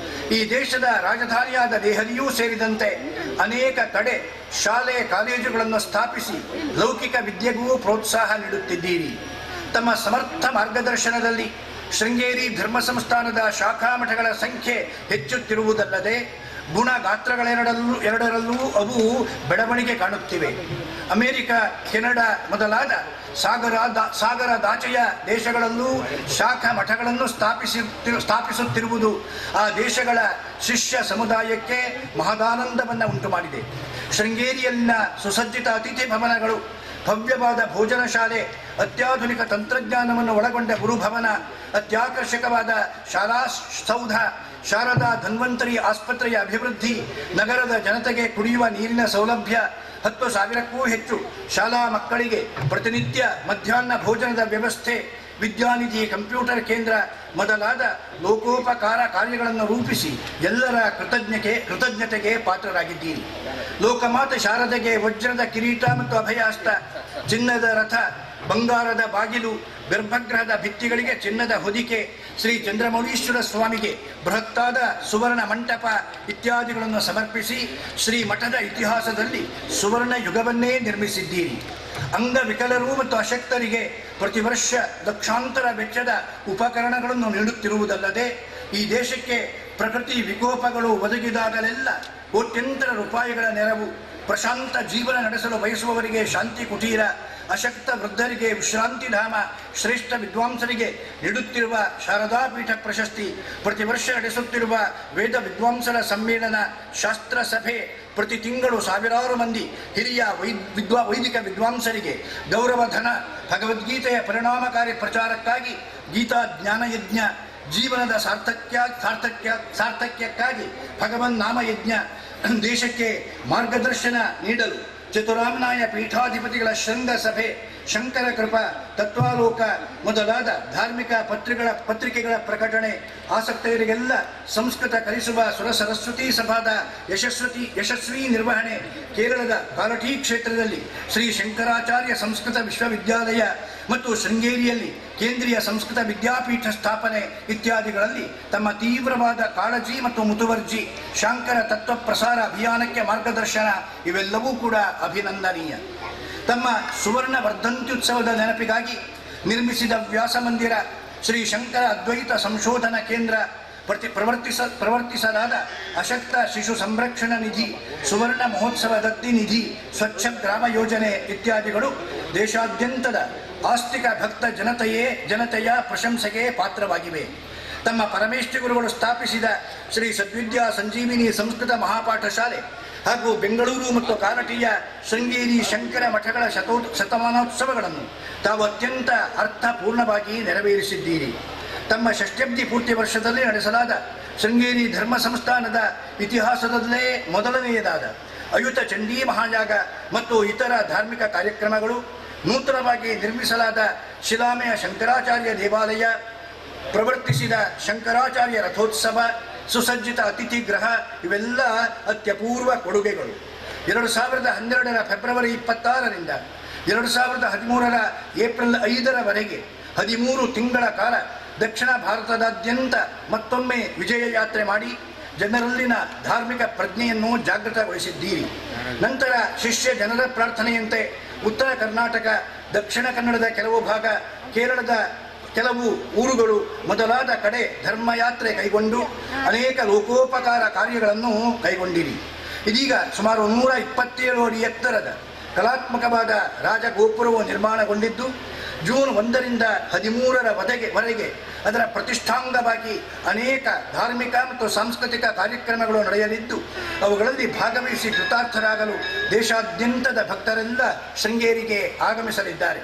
ಈ ದೇಶದ ರಾಜಧಾನಿಯಾದ ದೆಹಲಿಯೂ ಸೇರಿದಂತೆ ಅನೇಕ ಕಡೆ ಶಾಲೆ ಕಾಲೇಜುಗಳನ್ನು ಸ್ಥಾಪಿಸಿ ಲೌಕಿಕ ವಿದ್ಯೆಗೂ ಪ್ರೋತ್ಸಾಹ ನೀಡುತ್ತಿದ್ದೀರಿ. ತಮ್ಮ ಸಮರ್ಥ ಮಾರ್ಗದರ್ಶನದಲ್ಲಿ ಶೃಂಗೇರಿ ಧರ್ಮ ಸಂಸ್ಥಾನದ ಶಾಖಾ ಮಠಗಳ ಸಂಖ್ಯೆ ಹೆಚ್ಚುತ್ತಿರುವುದಲ್ಲದೆ ಗುಣ ಗಾತ್ರಗಳೆರಡರಲ್ಲೂ ಅವು ಬೆಳವಣಿಗೆ ಕಾಣುತ್ತಿವೆ. ಅಮೆರಿಕ, ಕೆನಡಾ ಮೊದಲಾದ ಸಾಗರದಾಚೆಯ ದೇಶಗಳಲ್ಲೂ ಶಾಖಾ ಮಠಗಳನ್ನು ಸ್ಥಾಪಿಸುತ್ತಿರುವುದು ಆ ದೇಶಗಳ ಶಿಷ್ಯ ಸಮುದಾಯಕ್ಕೆ ಮಹದಾನಂದವನ್ನು ಉಂಟು ಮಾಡಿದೆ. ಶೃಂಗೇರಿಯಲ್ಲಿನ ಸುಸಜ್ಜಿತ ಅತಿಥಿ ಭವನಗಳು, ಭವ್ಯವಾದ ಭೋಜನ ಶಾಲೆ, ಅತ್ಯಾಧುನಿಕ ತಂತ್ರಜ್ಞಾನವನ್ನು ಒಳಗೊಂಡ ಗುರುಭವನ, ಅತ್ಯಾಕರ್ಷಕವಾದ ಶಾಲಾ ಸೌಧ, ಶಾರದಾ ಧನ್ವಂತರಿ ಆಸ್ಪತ್ರೆಯ ಅಭಿವೃದ್ಧಿ, ನಗರದ ಜನತೆಗೆ ಕುಡಿಯುವ ನೀರಿನ ಸೌಲಭ್ಯ, 10,000ಕ್ಕೂ ಹೆಚ್ಚು ಶಾಲಾ ಮಕ್ಕಳಿಗೆ ಪ್ರತಿನಿತ್ಯ ಮಧ್ಯಾಹ್ನ ಭೋಜನದ ವ್ಯವಸ್ಥೆ, ವಿದ್ಯಾನಿಧಿ ಕಂಪ್ಯೂಟರ್ ಕೇಂದ್ರ ಮೊದಲಾದ ಲೋಕೋಪಕಾರ ಕಾರ್ಯಗಳನ್ನು ರೂಪಿಸಿ ಎಲ್ಲರ ಕೃತಜ್ಞತೆಗೆ ಪಾತ್ರರಾಗಿದ್ದೀರಿ. ಲೋಕಮಾತೆ ಶಾರದೆಗೆ ವಜ್ರದ ಕಿರೀಟ ಮತ್ತು ಅಭಯಾಸ್ತ, ಚಿನ್ನದ ರಥ, ಬಂಗಾರದ ಬಾಗಿಲು, ಗರ್ಭಗೃಹದ ಭಿತ್ತಿಗಳಿಗೆ ಚಿನ್ನದ ಹೊದಿಕೆ, ಶ್ರೀ ಚಂದ್ರಮೌಳೀಶ್ವರ ಸ್ವಾಮಿಗೆ ಬೃಹತ್ತಾದ ಸುವರ್ಣ ಮಂಟಪ ಇತ್ಯಾದಿಗಳನ್ನು ಸಮರ್ಪಿಸಿ ಶ್ರೀ ಮಠದ ಇತಿಹಾಸದಲ್ಲಿ ಸುವರ್ಣ ಯುಗವನ್ನೇ ನಿರ್ಮಿಸಿದ್ದೀರಿ. ಅಂಗವಿಕಲರು ಮತ್ತು ಅಶಕ್ತರಿಗೆ ಪ್ರತಿ ವರ್ಷ ಲಕ್ಷಾಂತರ ವೆಚ್ಚದ ಉಪಕರಣಗಳನ್ನು ನೀಡುತ್ತಿರುವುದಲ್ಲದೆ ಈ ದೇಶಕ್ಕೆ ಪ್ರಕೃತಿ ವಿಕೋಪಗಳು ಒದಗಿದಾಗಲೆಲ್ಲ ಕೋಟ್ಯಂತರ ರೂಪಾಯಿಗಳ ನೆರವು, ಪ್ರಶಾಂತ ಜೀವನ ನಡೆಸಲು ಬಯಸುವವರಿಗೆ ಶಾಂತಿ ಕುಟೀರ, ಅಶಕ್ತ ವೃದ್ಧರಿಗೆ ವಿಶ್ರಾಂತಿ ಧಾಮ, ಶ್ರೇಷ್ಠ ವಿದ್ವಾಂಸರಿಗೆ ನೀಡುತ್ತಿರುವ ಶಾರದಾ ಪೀಠ ಪ್ರಶಸ್ತಿ, ಪ್ರತಿ ವರ್ಷ ನಡೆಸುತ್ತಿರುವ ವೇದ ವಿದ್ವಾಂಸರ ಸಮ್ಮೇಳನ, ಶಾಸ್ತ್ರ ಸಭೆ, ಪ್ರತಿ ತಿಂಗಳು ಸಾವಿರಾರು ಮಂದಿ ಹಿರಿಯ ವೈದಿಕ ವಿದ್ವಾಂಸರಿಗೆ ಗೌರವಧನ, ಭಗವದ್ಗೀತೆಯ ಪರಿಣಾಮಕಾರಿ ಪ್ರಚಾರಕ್ಕಾಗಿ ಗೀತಾ ಜ್ಞಾನಯಜ್ಞ, ಜೀವನದ ಸಾರ್ಥಕ್ಯಕ್ಕಾಗಿ ಭಗವನ್ ನಾಮಯಜ್ಞ ದೇಶಕ್ಕೆ ಮಾರ್ಗದರ್ಶನ ನೀಡಲು ಚತುರಾಮ್ನಾಯ ಪೀಠಾಧಿಪತಿಗಳ ಶೃಂಗ ಸಭೆ, ಶಂಕರ ಕೃಪಾ, ತತ್ವಾಲೋಕ ಮೊದಲಾದ ಧಾರ್ಮಿಕ ಪತ್ರಿಕೆಗಳ ಪ್ರಕಟಣೆ, ಆಸಕ್ತರಿಗೆಲ್ಲ ಸಂಸ್ಕೃತ ಕಲಿಸುವ ಸುರ ಸರಸ್ವತಿ ಸಭಾದ ಯಶಸ್ವಿ ನಿರ್ವಹಣೆ, ಕೇರಳದ ಕಾರಟೀ ಕ್ಷೇತ್ರದಲ್ಲಿ ಶ್ರೀ ಶಂಕರಾಚಾರ್ಯ ಸಂಸ್ಕೃತ ವಿಶ್ವವಿದ್ಯಾಲಯ ಮತ್ತು ಶೃಂಗೇರಿಯಲ್ಲಿ ಕೇಂದ್ರೀಯ ಸಂಸ್ಕೃತ ವಿದ್ಯಾಪೀಠ ಸ್ಥಾಪನೆ ಇತ್ಯಾದಿಗಳಲ್ಲಿ ತಮ್ಮ ತೀವ್ರವಾದ ಕಾಳಜಿ ಮತ್ತು ಮುತುವರ್ಜಿ, ಶಾಂಕರ ತತ್ವ ಪ್ರಸಾರ ಅಭಿಯಾನಕ್ಕೆ ಮಾರ್ಗದರ್ಶನ ಇವೆಲ್ಲವೂ ಕೂಡ ಅಭಿನಂದನೀಯ. ತಮ್ಮ ಸುವರ್ಣ ವರ್ಧಂತ್ಯುತ್ಸವದ ನೆನಪಿಗಾಗಿ ನಿರ್ಮಿಸಿದ ವ್ಯಾಸ ಮಂದಿರ, ಶ್ರೀ ಶಂಕರ ಅದ್ವೈತ ಸಂಶೋಧನಾ ಕೇಂದ್ರ, ಪ್ರವರ್ತಿಸಲಾದ ಅಶಕ್ತ ಶಿಶು ಸಂರಕ್ಷಣಾ ನಿಧಿ, ಸುವರ್ಣ ಮಹೋತ್ಸವ ದತ್ತಿ ನಿಧಿ, ಸ್ವಚ್ಛ ಗ್ರಾಮ ಯೋಜನೆ ಇತ್ಯಾದಿಗಳು ದೇಶಾದ್ಯಂತದ ಆಸ್ತಿಕ ಭಕ್ತ ಜನತೆಯ ಪ್ರಶಂಸೆಗೆ ಪಾತ್ರವಾಗಿವೆ. ತಮ್ಮ ಪರಮೇಷ್ಠಿ ಗುರುಗಳು ಸ್ಥಾಪಿಸಿದ ಶ್ರೀ ಸದ್ವಿದ್ಯಾ ಸಂಜೀವಿನಿ ಸಂಸ್ಕೃತ ಮಹಾಪಾಠ ಶಾಲೆ ಹಾಗೂ ಬೆಂಗಳೂರು ಮತ್ತು ಕಾರಟೀಯ ಶೃಂಗೇರಿ ಶಂಕರ ಮಠಗಳ ಶತಮಾನೋತ್ಸವಗಳನ್ನು ತಾವು ಅತ್ಯಂತ ಅರ್ಥಪೂರ್ಣವಾಗಿ ನೆರವೇರಿಸಿದ್ದೀರಿ. ತಮ್ಮ ಷಷ್ಠ್ಯಬ್ದಿ ಪೂರ್ತಿ ವರ್ಷದಲ್ಲಿ ನಡೆಸಲಾದ ಶೃಂಗೇರಿ ಧರ್ಮ ಸಂಸ್ಥಾನದ ಇತಿಹಾಸದಲ್ಲೇ ಮೊದಲನೆಯದಾದ ಅಯುತ ಚಂಡೀ ಮಹಾಯಾಗ ಮತ್ತು ಇತರ ಧಾರ್ಮಿಕ ಕಾರ್ಯಕ್ರಮಗಳು, ನೂತನವಾಗಿ ನಿರ್ಮಿಸಲಾದ ಶಿಲಾಮಯ ಶಂಕರಾಚಾರ್ಯ ದೇವಾಲಯ, ಪ್ರವರ್ತಿಸಿದ ಶಂಕರಾಚಾರ್ಯ ರಥೋತ್ಸವ, ಸುಸಜ್ಜಿತ ಅತಿಥಿ ಗೃಹ ಇವೆಲ್ಲ ಅತ್ಯಪೂರ್ವ ಕೊಡುಗೆಗಳು. 2012 ಫೆಬ್ರವರಿ 26ರಿಂದ 2013 ಏಪ್ರಿಲ್ 5ರವರೆಗೆ 13 ತಿಂಗಳ ಕಾಲ ದಕ್ಷಿಣ ಭಾರತದಾದ್ಯಂತ ಮತ್ತೊಮ್ಮೆ ವಿಜಯ ಯಾತ್ರೆ ಮಾಡಿ ಜನರಲ್ಲಿನ ಧಾರ್ಮಿಕ ಪ್ರಜ್ಞೆಯನ್ನು ಜಾಗೃತಗೊಳಿಸಿದ್ದೀರಿ. ನಂತರ ಶಿಷ್ಯ ಜನರ ಪ್ರಾರ್ಥನೆಯಂತೆ ಉತ್ತರ ಕರ್ನಾಟಕ, ದಕ್ಷಿಣ ಕನ್ನಡದ ಕೆಲವು ಭಾಗ, ಕೇರಳದ ಕೆಲವು ಊರುಗಳು ಮೊದಲಾದ ಕಡೆ ಧರ್ಮಯಾತ್ರೆ ಕೈಗೊಂಡು ಅನೇಕ ಲೋಕೋಪಕಾರ ಕಾರ್ಯಗಳನ್ನು ಕೈಗೊಂಡಿರಿ. ಇದೀಗ ಸುಮಾರು 127 ಅಡಿ ಎತ್ತರದ ಕಲಾತ್ಮಕವಾದ ರಾಜಗೋಪುರವು ನಿರ್ಮಾಣಗೊಂಡಿದ್ದು, ಜೂನ್ 1ರಿಂದ 13ರವರೆಗೆ ಅದರ ಪ್ರತಿಷ್ಠಾಂಗವಾಗಿ ಅನೇಕ ಧಾರ್ಮಿಕ ಮತ್ತು ಸಾಂಸ್ಕೃತಿಕ ಕಾರ್ಯಕ್ರಮಗಳು ನಡೆಯಲಿದ್ದು, ಅವುಗಳಲ್ಲಿ ಭಾಗವಹಿಸಿ ಕೃತಾರ್ಥರಾಗಲು ದೇಶಾದ್ಯಂತದ ಭಕ್ತರೆಲ್ಲ ಶೃಂಗೇರಿಗೆ ಆಗಮಿಸಲಿದ್ದಾರೆ.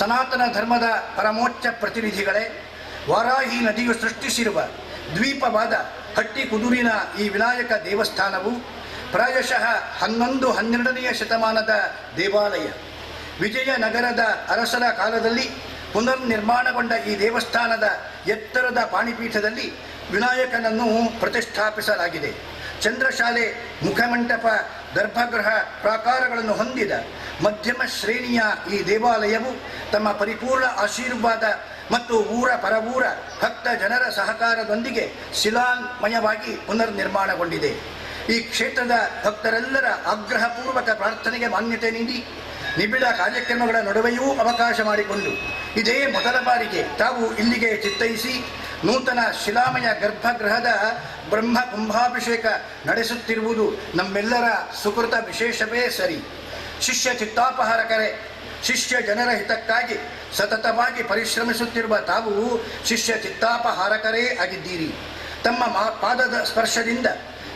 ಸನಾತನ ಧರ್ಮದ ಪರಮೋಚ್ಚ ಪ್ರತಿನಿಧಿಗಳೇ, ವಾರಾಹಿ ನದಿಯು ಸೃಷ್ಟಿಸಿರುವ ದ್ವೀಪವಾದ ಹಟ್ಟಿ ಕುದುರಿನ ಈ ವಿನಾಯಕ ದೇವಸ್ಥಾನವು ಪ್ರಾಯಶಃ 11-12ನೇ ಶತಮಾನದ ದೇವಾಲಯ. ವಿಜಯನಗರದ ಅರಸರ ಕಾಲದಲ್ಲಿ ಪುನರ್ನಿರ್ಮಾಣಗೊಂಡ ಈ ದೇವಸ್ಥಾನದ ಎತ್ತರದ ಪಾಣಿಪೀಠದಲ್ಲಿ ವಿನಾಯಕನನ್ನು ಪ್ರತಿಷ್ಠಾಪಿಸಲಾಗಿದೆ. ಚಂದ್ರಶಾಲೆ, ಮುಖಮಂಟಪ, ಗರ್ಭಗೃಹ ಪ್ರಾಕಾರಗಳನ್ನು ಹೊಂದಿದ ಮಧ್ಯಮ ಶ್ರೇಣಿಯ ಈ ದೇವಾಲಯವು ತಮ್ಮ ಪರಿಪೂರ್ಣ ಆಶೀರ್ವಾದ ಮತ್ತು ಊರ ಪರವೂರ ಭಕ್ತ ಜನರ ಸಹಕಾರದೊಂದಿಗೆ ಶಿಲಾಮಯವಾಗಿ ಪುನರ್ನಿರ್ಮಾಣಗೊಂಡಿದೆ. ಈ ಕ್ಷೇತ್ರದ ಭಕ್ತರೆಲ್ಲರ ಆಗ್ರಹಪೂರ್ವಕ ಪ್ರಾರ್ಥನೆಗೆ ಮಾನ್ಯತೆ ನೀಡಿ ನಿಬಿಡ ಕಾರ್ಯಕ್ರಮಗಳ ನಡುವೆಯೂ ಅವಕಾಶ ಮಾಡಿಕೊಂಡು ಇದೇ ಮೊದಲ ಬಾರಿಗೆ ತಾವು ಇಲ್ಲಿಗೆ ಚಿತ್ತೈಸಿ ನೂತನ ಶಿಲಾಮಯ ಗರ್ಭಗೃಹದ ಬ್ರಹ್ಮ ಕುಂಭಾಭಿಷೇಕ ನಡೆಸುತ್ತಿರುವುದು ನಮ್ಮೆಲ್ಲರ ಸುಕೃತ ವಿಶೇಷವೇ ಸರಿ. ಶಿಷ್ಯ ಚಿತ್ತಾಪಹಾರಕರೇ, ಶಿಷ್ಯ ಜನರ ಹಿತಕ್ಕಾಗಿ ಸತತವಾಗಿ ಪರಿಶ್ರಮಿಸುತ್ತಿರುವ ತಾವು ಶಿಷ್ಯ ಚಿತ್ತಾಪಹಾರಕರೇ ಆಗಿದ್ದೀರಿ. ತಮ್ಮ ಪಾದದ ಸ್ಪರ್ಶದಿಂದ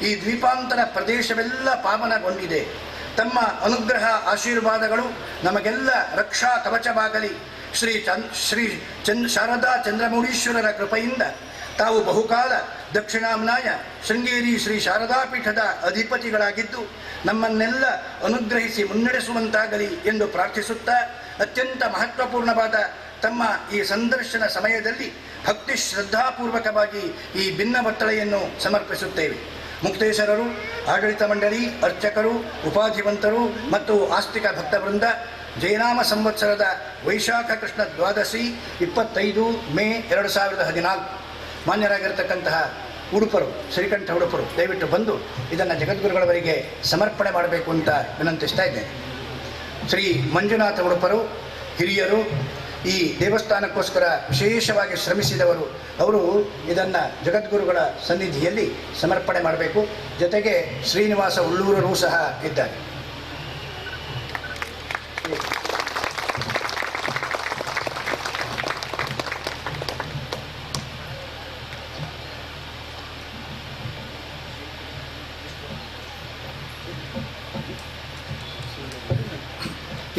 ಈ ದ್ವೀಪಾಂತರ ಪ್ರದೇಶವೆಲ್ಲ ಪಾವನಗೊಂಡಿದೆ. ತಮ್ಮ ಅನುಗ್ರಹ ಆಶೀರ್ವಾದಗಳು ನಮಗೆಲ್ಲ ರಕ್ಷಾ ಕವಚವಾಗಲಿ. ಶಾರದಾ ಚಂದ್ರಮೌಳೀಶ್ವರರ ಕೃಪೆಯಿಂದ ತಾವು ಬಹುಕಾಲ ದಕ್ಷಿಣಾಮ್ನಾಯ ಶೃಂಗೇರಿ ಶ್ರೀ ಶಾರದಾ ಪೀಠದ ಅಧಿಪತಿಗಳಾಗಿದ್ದು ನಮ್ಮನ್ನೆಲ್ಲ ಅನುಗ್ರಹಿಸಿ ಮುನ್ನಡೆಸುವಂತಾಗಲಿ ಎಂದು ಪ್ರಾರ್ಥಿಸುತ್ತಾ, ಅತ್ಯಂತ ಮಹತ್ವಪೂರ್ಣವಾದ ತಮ್ಮ ಈ ಸಂದರ್ಶನ ಸಮಯದಲ್ಲಿ ಭಕ್ತಿ ಶ್ರದ್ಧಾಪೂರ್ವಕವಾಗಿ ಈ ಭಿನ್ನವತ್ತಳೆಯನ್ನು ಸಮರ್ಪಿಸುತ್ತೇವೆ. ಮುಕ್ತೇಶ್ವರರು, ಆಡಳಿತ ಮಂಡಳಿ, ಅರ್ಚಕರು, ಉಪಾಧಿವಂತರು ಮತ್ತು ಆಸ್ತಿಕ ಭಕ್ತವೃಂದ, ಜಯನಾಮ ಸಂವತ್ಸರದ ವೈಶಾಖ ಕೃಷ್ಣ ದ್ವಾದಶಿ 25 ಮೇ 2014 ಮಾನ್ಯರಾಗಿರ್ತಕ್ಕಂತಹ ಉಡುಪರು, ಶ್ರೀಕಂಠ ಉಡುಪರು ದಯವಿಟ್ಟು ಬಂದು ಇದನ್ನು ಜಗದ್ಗುರುಗಳವರಿಗೆ ಸಮರ್ಪಣೆ ಮಾಡಬೇಕು ಅಂತ ವಿನಂತಿಸ್ತಾ ಇದ್ದೇನೆ. ಶ್ರೀ ಮಂಜುನಾಥ ಉಡುಪರು ಹಿರಿಯರು, ಈ ದೇವಸ್ಥಾನಕ್ಕೋಸ್ಕರ ವಿಶೇಷವಾಗಿ ಶ್ರಮಿಸಿದವರು. ಅವರು ಇದನ್ನು ಜಗದ್ಗುರುಗಳ ಸನ್ನಿಧಿಯಲ್ಲಿ ಸಮರ್ಪಣೆ ಮಾಡಬೇಕು. ಜೊತೆಗೆ ಶ್ರೀನಿವಾಸ ಉಳ್ಳೂರರು ಸಹ ಇದ್ದಾರೆ.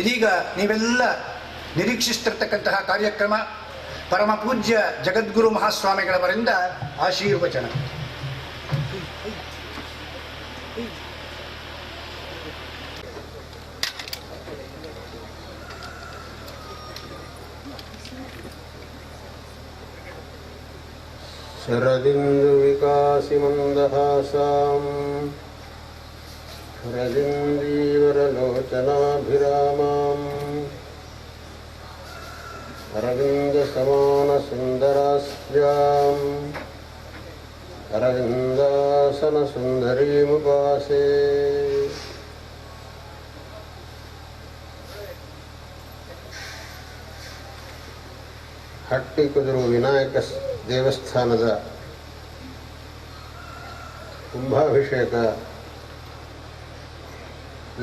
ಇದೀಗ ನೀವೆಲ್ಲ ನಿರೀಕ್ಷಿಸ್ತಿರ್ತಕ್ಕಂತಹ ಕಾರ್ಯಕ್ರಮ ಪರಮ ಪೂಜ್ಯ ಜಗದ್ಗುರು ಮಹಾಸ್ವಾಮಿಗಳವರಿಂದ ಆಶೀರ್ವಚನ. ಶರದಿಂದು ವಿಕಾಸಿ ಮಂದಹಾಸಾಂ ಹರದಿಂದೀವರಲೋಚನಾಭಿರಾಮಾಂ ಅರವಿಂದ ಸಮಾನ ಸುಂದರಾಸ್ಯಾಂ ಅರವಿಂದಾಸನ ಸುಂದರೀಮುಪಾಸೆ. ಹಟ್ಟಿಕುದುರು ವಿನಾಯಕ ದೇವಸ್ಥಾನದ ಕುಂಭಾಭಿಷೇಕ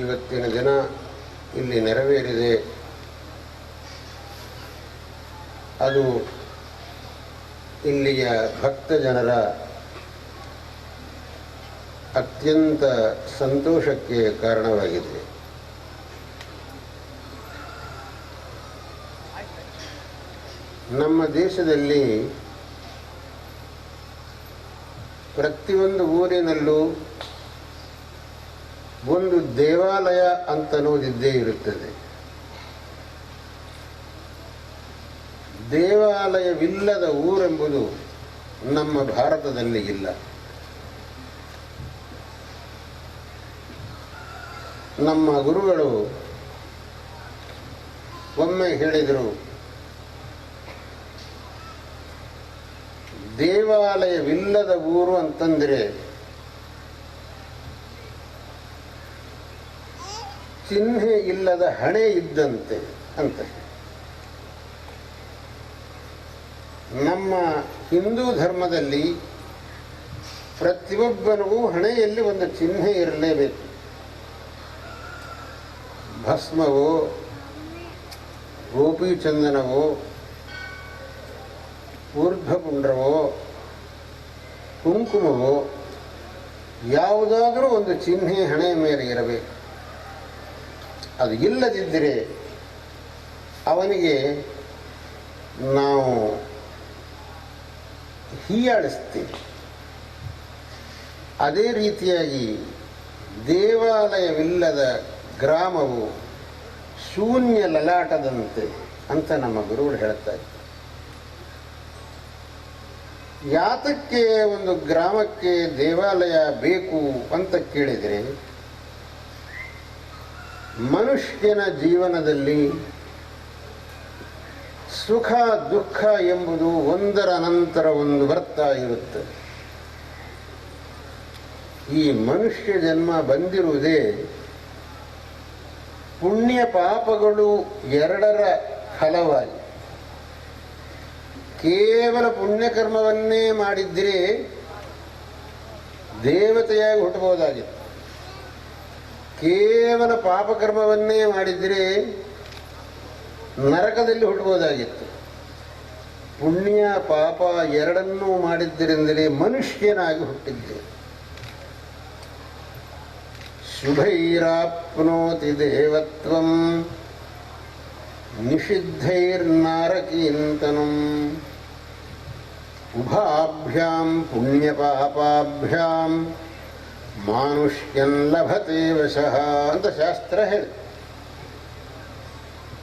ಇವತ್ತಿನ ದಿನ ಇಲ್ಲಿ ನೆರವೇರಿದೆ. ಅದು ಇಲ್ಲಿಯ ಭಕ್ತ ಜನರ ಅತ್ಯಂತ ಸಂತೋಷಕ್ಕೆ ಕಾರಣವಾಗಿದೆ. ನಮ್ಮ ದೇಶದಲ್ಲಿ ಪ್ರತಿಯೊಂದು ಊರಿನಲ್ಲೂ ಒಂದು ದೇವಾಲಯ ಅಂತನ್ನೋದಿದ್ದೇ ಇರುತ್ತದೆ. ದೇವಾಲಯವಿಲ್ಲದ ಊರೆಂಬುದು ನಮ್ಮ ಭಾರತದಲ್ಲಿ ಇಲ್ಲ. ನಮ್ಮ ಗುರುಗಳು ಒಮ್ಮೆ ಹೇಳಿದರು, ದೇವಾಲಯವಿಲ್ಲದ ಊರು ಅಂತಂದರೆ ಚಿಹ್ನೆ ಇಲ್ಲದ ಹಣೆ ಇದ್ದಂತೆ ಅಂತ. ನಮ್ಮ ಹಿಂದೂ ಧರ್ಮದಲ್ಲಿ ಪ್ರತಿಯೊಬ್ಬನಿಗೂ ಹಣೆಯಲ್ಲಿ ಒಂದು ಚಿಹ್ನೆ ಇರಲೇಬೇಕು. ಭಸ್ಮವೋ, ಗೋಪೀಚಂದನವೋ, ಊರ್ಧ್ವಪುಂಡ್ರವೋ, ಕುಂಕುಮವೋ, ಯಾವುದಾದರೂ ಒಂದು ಚಿಹ್ನೆ ಹಣೆಯ ಮೇಲೆ ಇರಬೇಕು. ಅದು ಇಲ್ಲದಿದ್ದರೆ ಅವನಿಗೆ ನಾವು ಹೀಯಾಳಿಸ್ತೀವಿ. ಅದೇ ರೀತಿಯಾಗಿ ದೇವಾಲಯವಿಲ್ಲದ ಗ್ರಾಮವು ಶೂನ್ಯ ಲಲಾಟದಂತೆ ಅಂತ ನಮ್ಮ ಗುರುಗಳು ಹೇಳ್ತಾರೆ. ಯಾತಕ್ಕೆ ಒಂದು ಗ್ರಾಮಕ್ಕೆ ದೇವಾಲಯ ಬೇಕು ಅಂತ ಕೇಳಿದರೆ, ಮನುಷ್ಯನ ಜೀವನದಲ್ಲಿ ಸುಖ ದುಃಖ ಎಂಬುದು ಒಂದರ ನಂತರ ಒಂದು ಬರ್ತಾ ಇರುತ್ತೆ. ಈ ಮನುಷ್ಯ ಜನ್ಮ ಬಂದಿರುವುದೇ ಪುಣ್ಯ ಪಾಪಗಳು ಎರಡರ ಫಲವಾಗಿ. ಕೇವಲ ಪುಣ್ಯಕರ್ಮವನ್ನೇ ಮಾಡಿದ್ದರೆ ದೇವತೆಯಾಗಿ ಹುಟ್ಟಬಹುದಾಗಿತ್ತು. ಕೇವಲ ಪಾಪಕರ್ಮವನ್ನೇ ಮಾಡಿದರೆ ನರಕದಲ್ಲಿ ಹುಟ್ಟಬಹುದಾಗಿತ್ತು. ಪುಣ್ಯ ಪಾಪ ಎರಡನ್ನೂ ಮಾಡಿದ್ದರಿಂದಲೇ ಮನುಷ್ಯನಾಗಿ ಹುಟ್ಟಿದ್ದೆ. ಶುಭೈರಾಪ್ನೋತಿ ದೇವತ್ವಂ ನಿಷಿದ್ಧೈರ್ನಾರಕೀಂತನಂ ಉಭಾಭ್ಯಾಂ ಪುಣ್ಯಪಾಪಾಭ್ಯಾಂ ಮಾನುಷ್ಯನ್ ಲಭತೆ ವಶಃ ಅಂತ ಶಾಸ್ತ್ರ ಹೇಳಿ.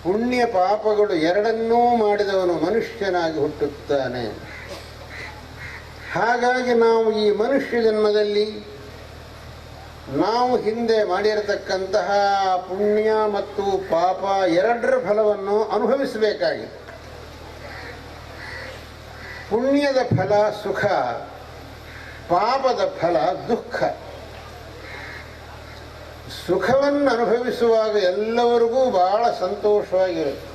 ಪುಣ್ಯ ಪಾಪಗಳು ಎರಡನ್ನೂ ಮಾಡಿದವನು ಮನುಷ್ಯನಾಗಿ ಹುಟ್ಟುತ್ತಾನೆ. ಹಾಗಾಗಿ ನಾವು ಈ ಮನುಷ್ಯ ಜನ್ಮದಲ್ಲಿ ನಾವು ಹಿಂದೆ ಮಾಡಿರತಕ್ಕಂತಹ ಪುಣ್ಯ ಮತ್ತು ಪಾಪ ಎರಡರ ಫಲವನ್ನು ಅನುಭವಿಸಬೇಕಾಗಿದೆ. ಪುಣ್ಯದ ಫಲ ಸುಖ, ಪಾಪದ ಫಲ ದುಃಖ. ಸುಖವನ್ನು ಅನುಭವಿಸುವಾಗ ಎಲ್ಲವರಿಗೂ ಬಹಳ ಸಂತೋಷವಾಗಿರುತ್ತೆ.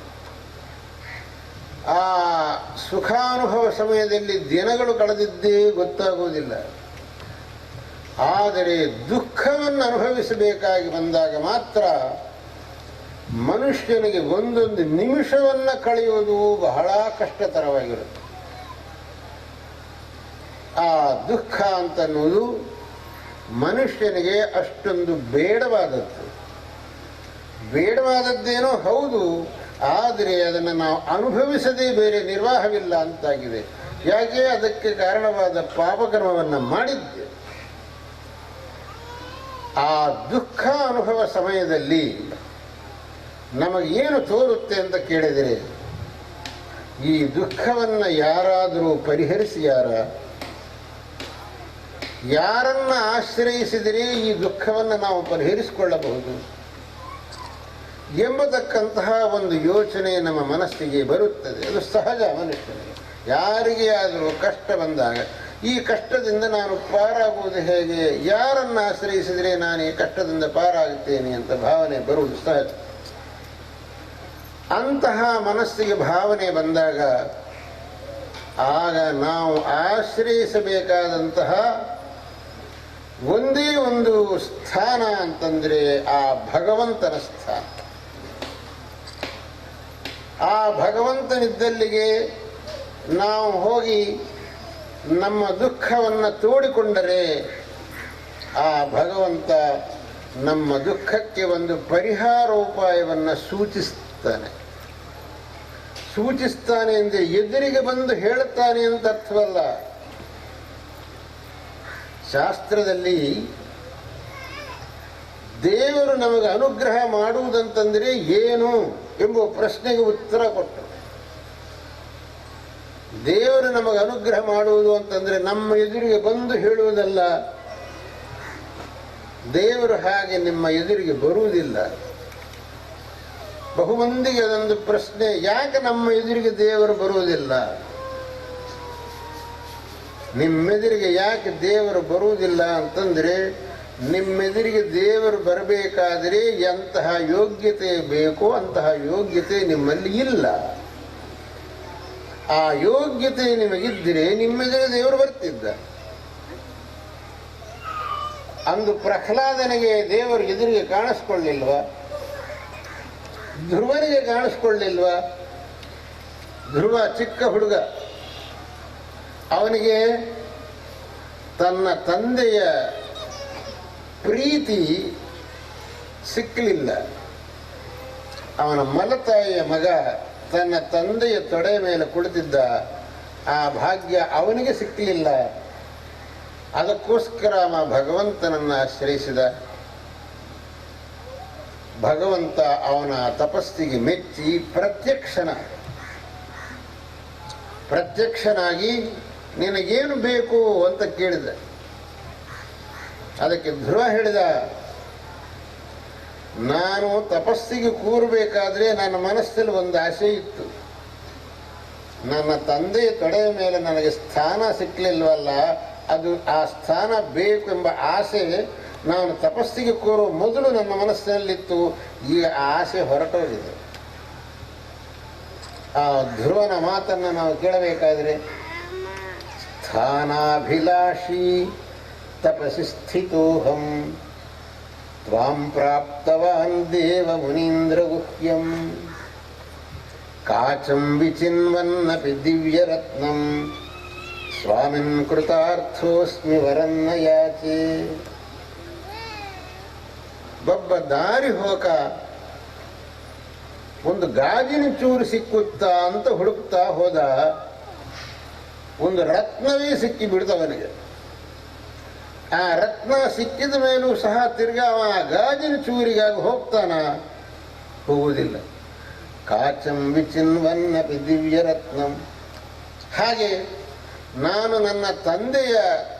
ಆ ಸುಖಾನುಭವ ಸಮಯದಲ್ಲಿ ದಿನಗಳು ಕಳೆದಿದ್ದೇ ಗೊತ್ತಾಗುವುದಿಲ್ಲ. ಆದರೆ ದುಃಖವನ್ನು ಅನುಭವಿಸಬೇಕಾಗಿ ಬಂದಾಗ ಮಾತ್ರ ಮನುಷ್ಯನಿಗೆ ಒಂದೊಂದು ನಿಮಿಷವನ್ನು ಕಳೆಯುವುದು ಬಹಳ ಕಷ್ಟತರವಾಗಿರುತ್ತೆ. ಆ ದುಃಖ ಅಂತನ್ನುವುದು ಮನುಷ್ಯನಿಗೆ ಅಷ್ಟೊಂದು ಬೇಡವಾದದ್ದು. ಬೇಡವಾದದ್ದೇನೋ ಹೌದು, ಆದರೆ ಅದನ್ನು ನಾವು ಅನುಭವಿಸದೇ ಬೇರೆ ನಿರ್ವಾಹವಿಲ್ಲ ಅಂತಾಗಿದೆ. ಯಾಕೆ? ಅದಕ್ಕೆ ಕಾರಣವಾದ ಪಾಪಕರ್ಮವನ್ನು ಮಾಡಿದ್ದೆ. ಆ ದುಃಖ ಅನುಭವ ಸಮಯದಲ್ಲಿ ನಮಗೇನು ತೋರುತ್ತೆ ಅಂತ ಕೇಳಿದರೆ, ಈ ದುಃಖವನ್ನು ಯಾರಾದರೂ ಪರಿಹರಿಸಿಯಾರ? ಯಾರನ್ನ ಆಶ್ರಯಿಸಿದರೆ ಈ ದುಃಖವನ್ನು ನಾವು ಪರಿಹರಿಸಿಕೊಳ್ಳಬಹುದು ಎಂಬತಕ್ಕಂತಹ ಒಂದು ಯೋಚನೆ ನಮ್ಮ ಮನಸ್ಸಿಗೆ ಬರುತ್ತದೆ. ಅದು ಸಹಜ ಮನುಷ್ಯನಿಗೆ. ಯಾರಿಗೆ ಆದರೂ ಕಷ್ಟ ಬಂದಾಗ ಈ ಕಷ್ಟದಿಂದ ನಾನು ಪಾರಾಗುವುದು ಹೇಗೆ, ಯಾರನ್ನು ಆಶ್ರಯಿಸಿದರೆ ನಾನು ಈ ಕಷ್ಟದಿಂದ ಪಾರಾಗುತ್ತೇನೆ ಅಂತ ಭಾವನೆ ಬರುವುದು ಸಹಜ. ಅಂತಹ ಮನಸ್ಸಿಗೆ ಭಾವನೆ ಬಂದಾಗ ಆಗ ನಾವು ಆಶ್ರಯಿಸಬೇಕಾದಂತಹ ಒಂದೇ ಒಂದು ಸ್ಥಾನ ಅಂತಂದರೆ ಆ ಭಗವಂತನ ಸ್ಥಾನ. ಆ ಭಗವಂತನಿದ್ದಲ್ಲಿಗೆ ನಾವು ಹೋಗಿ ನಮ್ಮ ದುಃಖವನ್ನು ತೋಡಿಕೊಂಡರೆ ಆ ಭಗವಂತ ನಮ್ಮ ದುಃಖಕ್ಕೆ ಒಂದು ಪರಿಹಾರೋಪಾಯವನ್ನು ಸೂಚಿಸ್ತಾನೆ ಅಂದರೆ ಎದುರಿಗೆ ಬಂದು ಹೇಳುತ್ತಾನೆ ಅಂತ ಅರ್ಥವಲ್ಲ. ಶಾಸ್ತ್ರದಲ್ಲಿ ದೇವರು ನಮಗೆ ಅನುಗ್ರಹ ಮಾಡುವುದಂತಂದರೆ ಏನು ಎಂಬ ಪ್ರಶ್ನೆಗೆ ಉತ್ತರ ಕೊಟ್ಟರು. ದೇವರು ನಮಗೆ ಅನುಗ್ರಹ ಮಾಡುವುದು ಅಂತಂದರೆ ನಮ್ಮ ಎದುರಿಗೆ ಬಂದು ಹೇಳುವುದಲ್ಲ. ದೇವರು ಹಾಗೆ ನಿಮ್ಮ ಎದುರಿಗೆ ಬರುವುದಿಲ್ಲ. ಬಹುಮಂದಿಗೆ ಅದೊಂದು ಪ್ರಶ್ನೆ, ಯಾಕೆ ನಮ್ಮ ಎದುರಿಗೆ ದೇವರು ಬರುವುದಿಲ್ಲ? ನಿಮ್ಮೆದುರಿಗೆ ಯಾಕೆ ದೇವರು ಬರುವುದಿಲ್ಲ ಅಂತಂದರೆ, ನಿಮ್ಮೆದುರಿಗೆ ದೇವರು ಬರಬೇಕಾದರೆ ಎಂತಹ ಯೋಗ್ಯತೆ ಬೇಕೋ ಅಂತಹ ಯೋಗ್ಯತೆ ನಿಮ್ಮಲ್ಲಿ ಇಲ್ಲ. ಆ ಯೋಗ್ಯತೆ ನಿಮಗಿದ್ದರೆ ನಿಮ್ಮೆದುರಿಗೆ ದೇವರು ಬರ್ತಿದ್ದ. ಅಂದು ಪ್ರಹ್ಲಾದನಿಗೆ ದೇವರು ಎದುರಿಗೆ ಕಾಣಿಸ್ಕೊಳ್ಳಿಲ್ವಾ? ಧ್ರುವನಿಗೆ ಕಾಣಿಸ್ಕೊಳ್ಳಿಲ್ವಾ? ಧ್ರುವ ಚಿಕ್ಕ ಹುಡುಗ, ಅವನಿಗೆ ತನ್ನ ತಂದೆಯ ಪ್ರೀತಿ ಸಿಕ್ಕಲಿಲ್ಲ. ಅವನ ಮಲತಾಯಿಯ ಮಗ ತನ್ನ ತಂದೆಯ ತೊಡೆ ಮೇಲೆ ಕುಳಿತಿದ್ದ. ಆ ಭಾಗ್ಯ ಅವನಿಗೆ ಸಿಕ್ಕಲಿಲ್ಲ. ಅದಕ್ಕೋಸ್ಕರ ಅವ ಭಗವಂತನನ್ನು ಆಶ್ರಯಿಸಿದ. ಭಗವಂತ ಅವನ ತಪಸ್ಸಿಗೆ ಮೆಚ್ಚಿ ಪ್ರತ್ಯಕ್ಷನಾಗಿ ನಿನಗೇನು ಬೇಕು ಅಂತ ಕೇಳಿದ. ಅದಕ್ಕೆ ಧ್ರುವ ಹೇಳಿದ, ನಾನು ತಪಸ್ಸಿಗೆ ಕೂರಬೇಕಾದ್ರೆ ನನ್ನ ಮನಸ್ಸಲ್ಲಿ ಒಂದು ಆಸೆ ಇತ್ತು. ನನ್ನ ತಂದೆಯ ತೊಡೆಯ ಮೇಲೆ ನನಗೆ ಸ್ಥಾನ ಸಿಕ್ಕಲಿಲ್ವಲ್ಲ, ಅದು ಆ ಸ್ಥಾನ ಬೇಕೆಂಬ ಆಸೆ ನಾನು ತಪಸ್ಸಿಗೆ ಕೂರುವ ಮೊದಲು ನನ್ನ ಮನಸ್ಸಿನಲ್ಲಿತ್ತು. ಈಗ ಆ ಆಸೆ ಹೊರಟೋಗಿದೆ. ಆ ಧ್ರುವನ ಮಾತನ್ನು ನಾವು ಕೇಳಬೇಕಾದ್ರೆ, ಸ್ಥಾನಾಭಿಲಾಷಿ ತಪಸಿ ಸ್ಥಿತೋಹಂ ತ್ವಾಂ ಪ್ರಾಪ್ತವಾನ್ ದೇವ ಮುನೀಂದ್ರ ಗುಹ್ಯಂ ಕಾಚಂ ವಿಚಿನ್ವನ್ನಪಿ ದಿವ್ಯರತ್ನಂ ಸ್ವಾಮಿನ್ ಕೃತಾರ್ಥೋಸ್ಮಿ ವರನ್ನ ಯಾಚೆ. ಒಬ್ಬ ದಾರಿ ಹೋಗ ಒಂದು ಗಾಜಿನ ಚೂರು ಸಿಕ್ಕುತ್ತಾ ಅಂತ ಹುಡುಕ್ತಾ ಹೋದ. ಒಂದು ರತ್ನವೇ ಸಿಕ್ಕಿ ಬಿಡ್ತವನಿಗೆ. ಆ ರತ್ನ ಸಿಕ್ಕಿದ ಮೇಲೂ ಸಹ ತಿರ್ಗಾ ಅವ ಗಾಜಿನ ಚೂರಿಗಾಗಿ ಹೋಗ್ತಾನ? ಹೋಗುವುದಿಲ್ಲ. ಕಾಚಂ ವಿಚಿನ್ವನ್ನಪಿ ದಿವ್ಯ ರತ್ನಂ. ಹಾಗೆ ನಾನು ನನ್ನ ತಂದೆಯ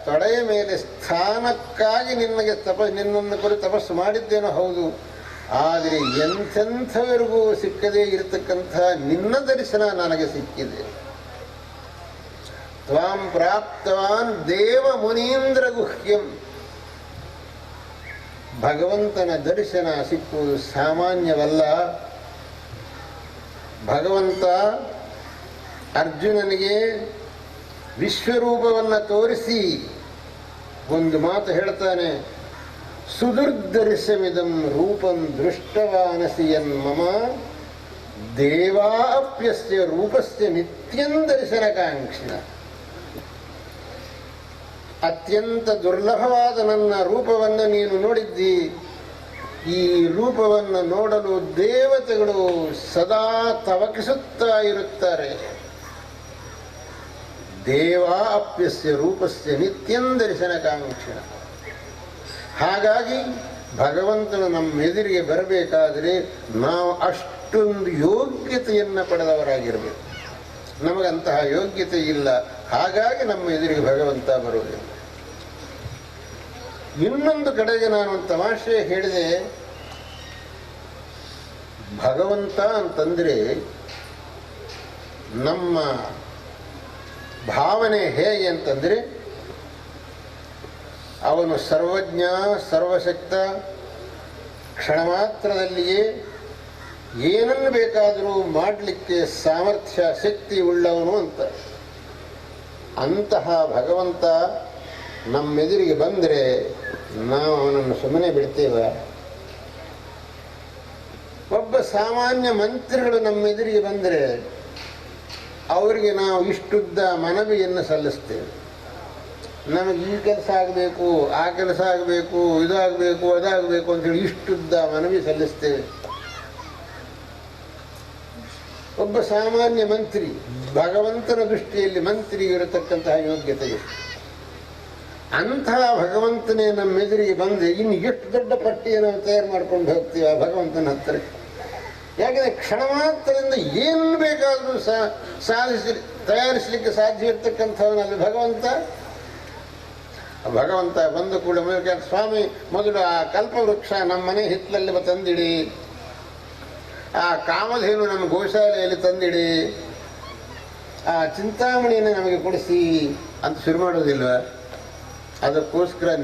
ತೊಡೆಯ ಮೇಲೆ ಸ್ಥಾನಕ್ಕಾಗಿ ನಿನ್ನನ್ನು ಕುರಿತು ತಪಸ್ಸು ಮಾಡಿದ್ದೇನೋ ಹೌದು. ಆದರೆ ಎಂಥೆಂಥವರಿಗೂ ಸಿಕ್ಕದೇ ಇರತಕ್ಕಂಥ ನಿನ್ನ ದರ್ಶನ ನನಗೆ ಸಿಕ್ಕಿದೆ. ತ್ವಾಂ ಪ್ರಾಪ್ತವಾನ್ ದೇವ ಮುನೀಂದ್ರ ಗುಹ್ಯಂ. ಭಗವಂತನ ದರ್ಶನ ಸಿಕ್ಕುವುದು ಸಾಮಾನ್ಯವಲ್ಲ. ಭಗವಂತ ಅರ್ಜುನನಿಗೆ ವಿಶ್ವರೂಪವನ್ನು ತೋರಿಸಿ ಒಂದು ಮಾತು ಹೇಳ್ತಾನೆ, ಸುದುರ್ದರ್ಶಮಿದಂ ರೂಪಂ ದೃಷ್ಟವಾನಸಿ ಯನ್ಮಮ ದೇವಾಪ್ಯಸ್ಯ ರೂಪಸ್ಯ ನಿತ್ಯಂ ದರ್ಶನಕಾಂಕ್ಷಿಣ. ಅತ್ಯಂತ ದುರ್ಲಭವಾದ ನನ್ನ ರೂಪವನ್ನು ನೀನು ನೋಡಿದ್ದಿ. ಈ ರೂಪವನ್ನು ನೋಡಲು ದೇವತೆಗಳು ಸದಾ ತವಕಿಸುತ್ತಾ ಇರುತ್ತಾರೆ. ದೇವಾ ಅಪ್ಯಸ್ಯ ರೂಪಸ್ಯ ನಿತ್ಯಂ ದರ್ಶನ ಕಾಂಕ್ಷಣ. ಹಾಗಾಗಿ ಭಗವಂತನು ನಮ್ಮ ಎದುರಿಗೆ ಬರಬೇಕಾದರೆ ನಾವು ಅಷ್ಟೊಂದು ಯೋಗ್ಯತೆಯನ್ನು ಪಡೆದವರಾಗಿರಬೇಕು. ನಮಗಂತಹ ಯೋಗ್ಯತೆ ಇಲ್ಲ, ಹಾಗಾಗಿ ನಮ್ಮ ಎದುರಿಗೆ ಭಗವಂತ ಬರುವುದಿಲ್ಲ. ಇನ್ನೊಂದು ಕಡೆಗೆ ನಾನು ಒಂದು ತಮಾಷೆ ಹೇಳಿದೆ, ಭಗವಂತ ಅಂತಂದರೆ ನಮ್ಮ ಭಾವನೆ ಹೇಗೆ ಅಂತಂದರೆ ಅವನು ಸರ್ವಜ್ಞ ಸರ್ವಶಕ್ತ, ಕ್ಷಣ ಮಾತ್ರದಲ್ಲಿಯೇ ಏನನ್ನು ಬೇಕಾದರೂ ಮಾಡಲಿಕ್ಕೆ ಸಾಮರ್ಥ್ಯ ಶಕ್ತಿ ಉಳ್ಳವನು ಅಂತ. ಅಂತಹ ಭಗವಂತ ನಮ್ಮೆದುರಿಗೆ ಬಂದರೆ ನಾವು ಅವನನ್ನು ಸುಮ್ಮನೆ ಬಿಡ್ತೇವ? ಒಬ್ಬ ಸಾಮಾನ್ಯ ಮಂತ್ರಿಗಳು ನಮ್ಮೆದುರಿಗೆ ಬಂದರೆ ಅವರಿಗೆ ನಾವು ಇಷ್ಟುದ್ದ ಮನವಿಯನ್ನು ಸಲ್ಲಿಸ್ತೇವೆ. ನಮಗೆ ಈ ಕೆಲಸ ಆಗಬೇಕು, ಆ ಕೆಲಸ ಆಗಬೇಕು, ಇದಾಗಬೇಕು, ಅದಾಗಬೇಕು ಅಂತೇಳಿ ಇಷ್ಟುದ್ದ ಮನವಿ ಸಲ್ಲಿಸ್ತೇವೆ. ಒಬ್ಬ ಸಾಮಾನ್ಯ ಮಂತ್ರಿ, ಭಗವಂತನ ದೃಷ್ಟಿಯಲ್ಲಿ ಮಂತ್ರಿ ಇರತಕ್ಕಂತಹ ಯೋಗ್ಯತೆ ಎಷ್ಟು. ಅಂತಹ ಭಗವಂತನೇ ನಮ್ಮ ಎದುರಿಗೆ ಬಂದು ಇನ್ನು ಎಷ್ಟು ದೊಡ್ಡ ಪಟ್ಟಿಯನ್ನು ತಯಾರು ಮಾಡ್ಕೊಂಡು ಹೋಗ್ತೀವಿ ಆ ಭಗವಂತನ ಹತ್ತಿರ. ಯಾಕೆಂದರೆ ಕ್ಷಣ ಮಾತ್ರದಿಂದ ಏನು ಬೇಕಾದರೂ ತಯಾರಿಸಲಿಕ್ಕೆ ಸಾಧ್ಯ ಇರ್ತಕ್ಕಂಥವನಲ್ಲಿ ಭಗವಂತ. ಭಗವಂತ ಬಂದ ಕೂಡ ಸ್ವಾಮಿ ಮೊದಲು ಆ ಕಲ್ಪವೃಕ್ಷ ನಮ್ಮ ಮನೆ ಹಿತ್ತಲಲ್ಲಿ ತಂದಿಡಿ, ಆ ಕಾಮಧೇನು ನಮ್ಮ ಗೋಶಾಲೆಯಲ್ಲಿ ತಂದಿಡಿ, ಆ ಚಿಂತಾಮಣಿಯನ್ನು ನಮಗೆ ಕೊಡಿಸಿ ಅಂತ ಶುರು ಮಾಡೋದಿಲ್ವ? ಅದಕ್ಕೋಸ್ಕರ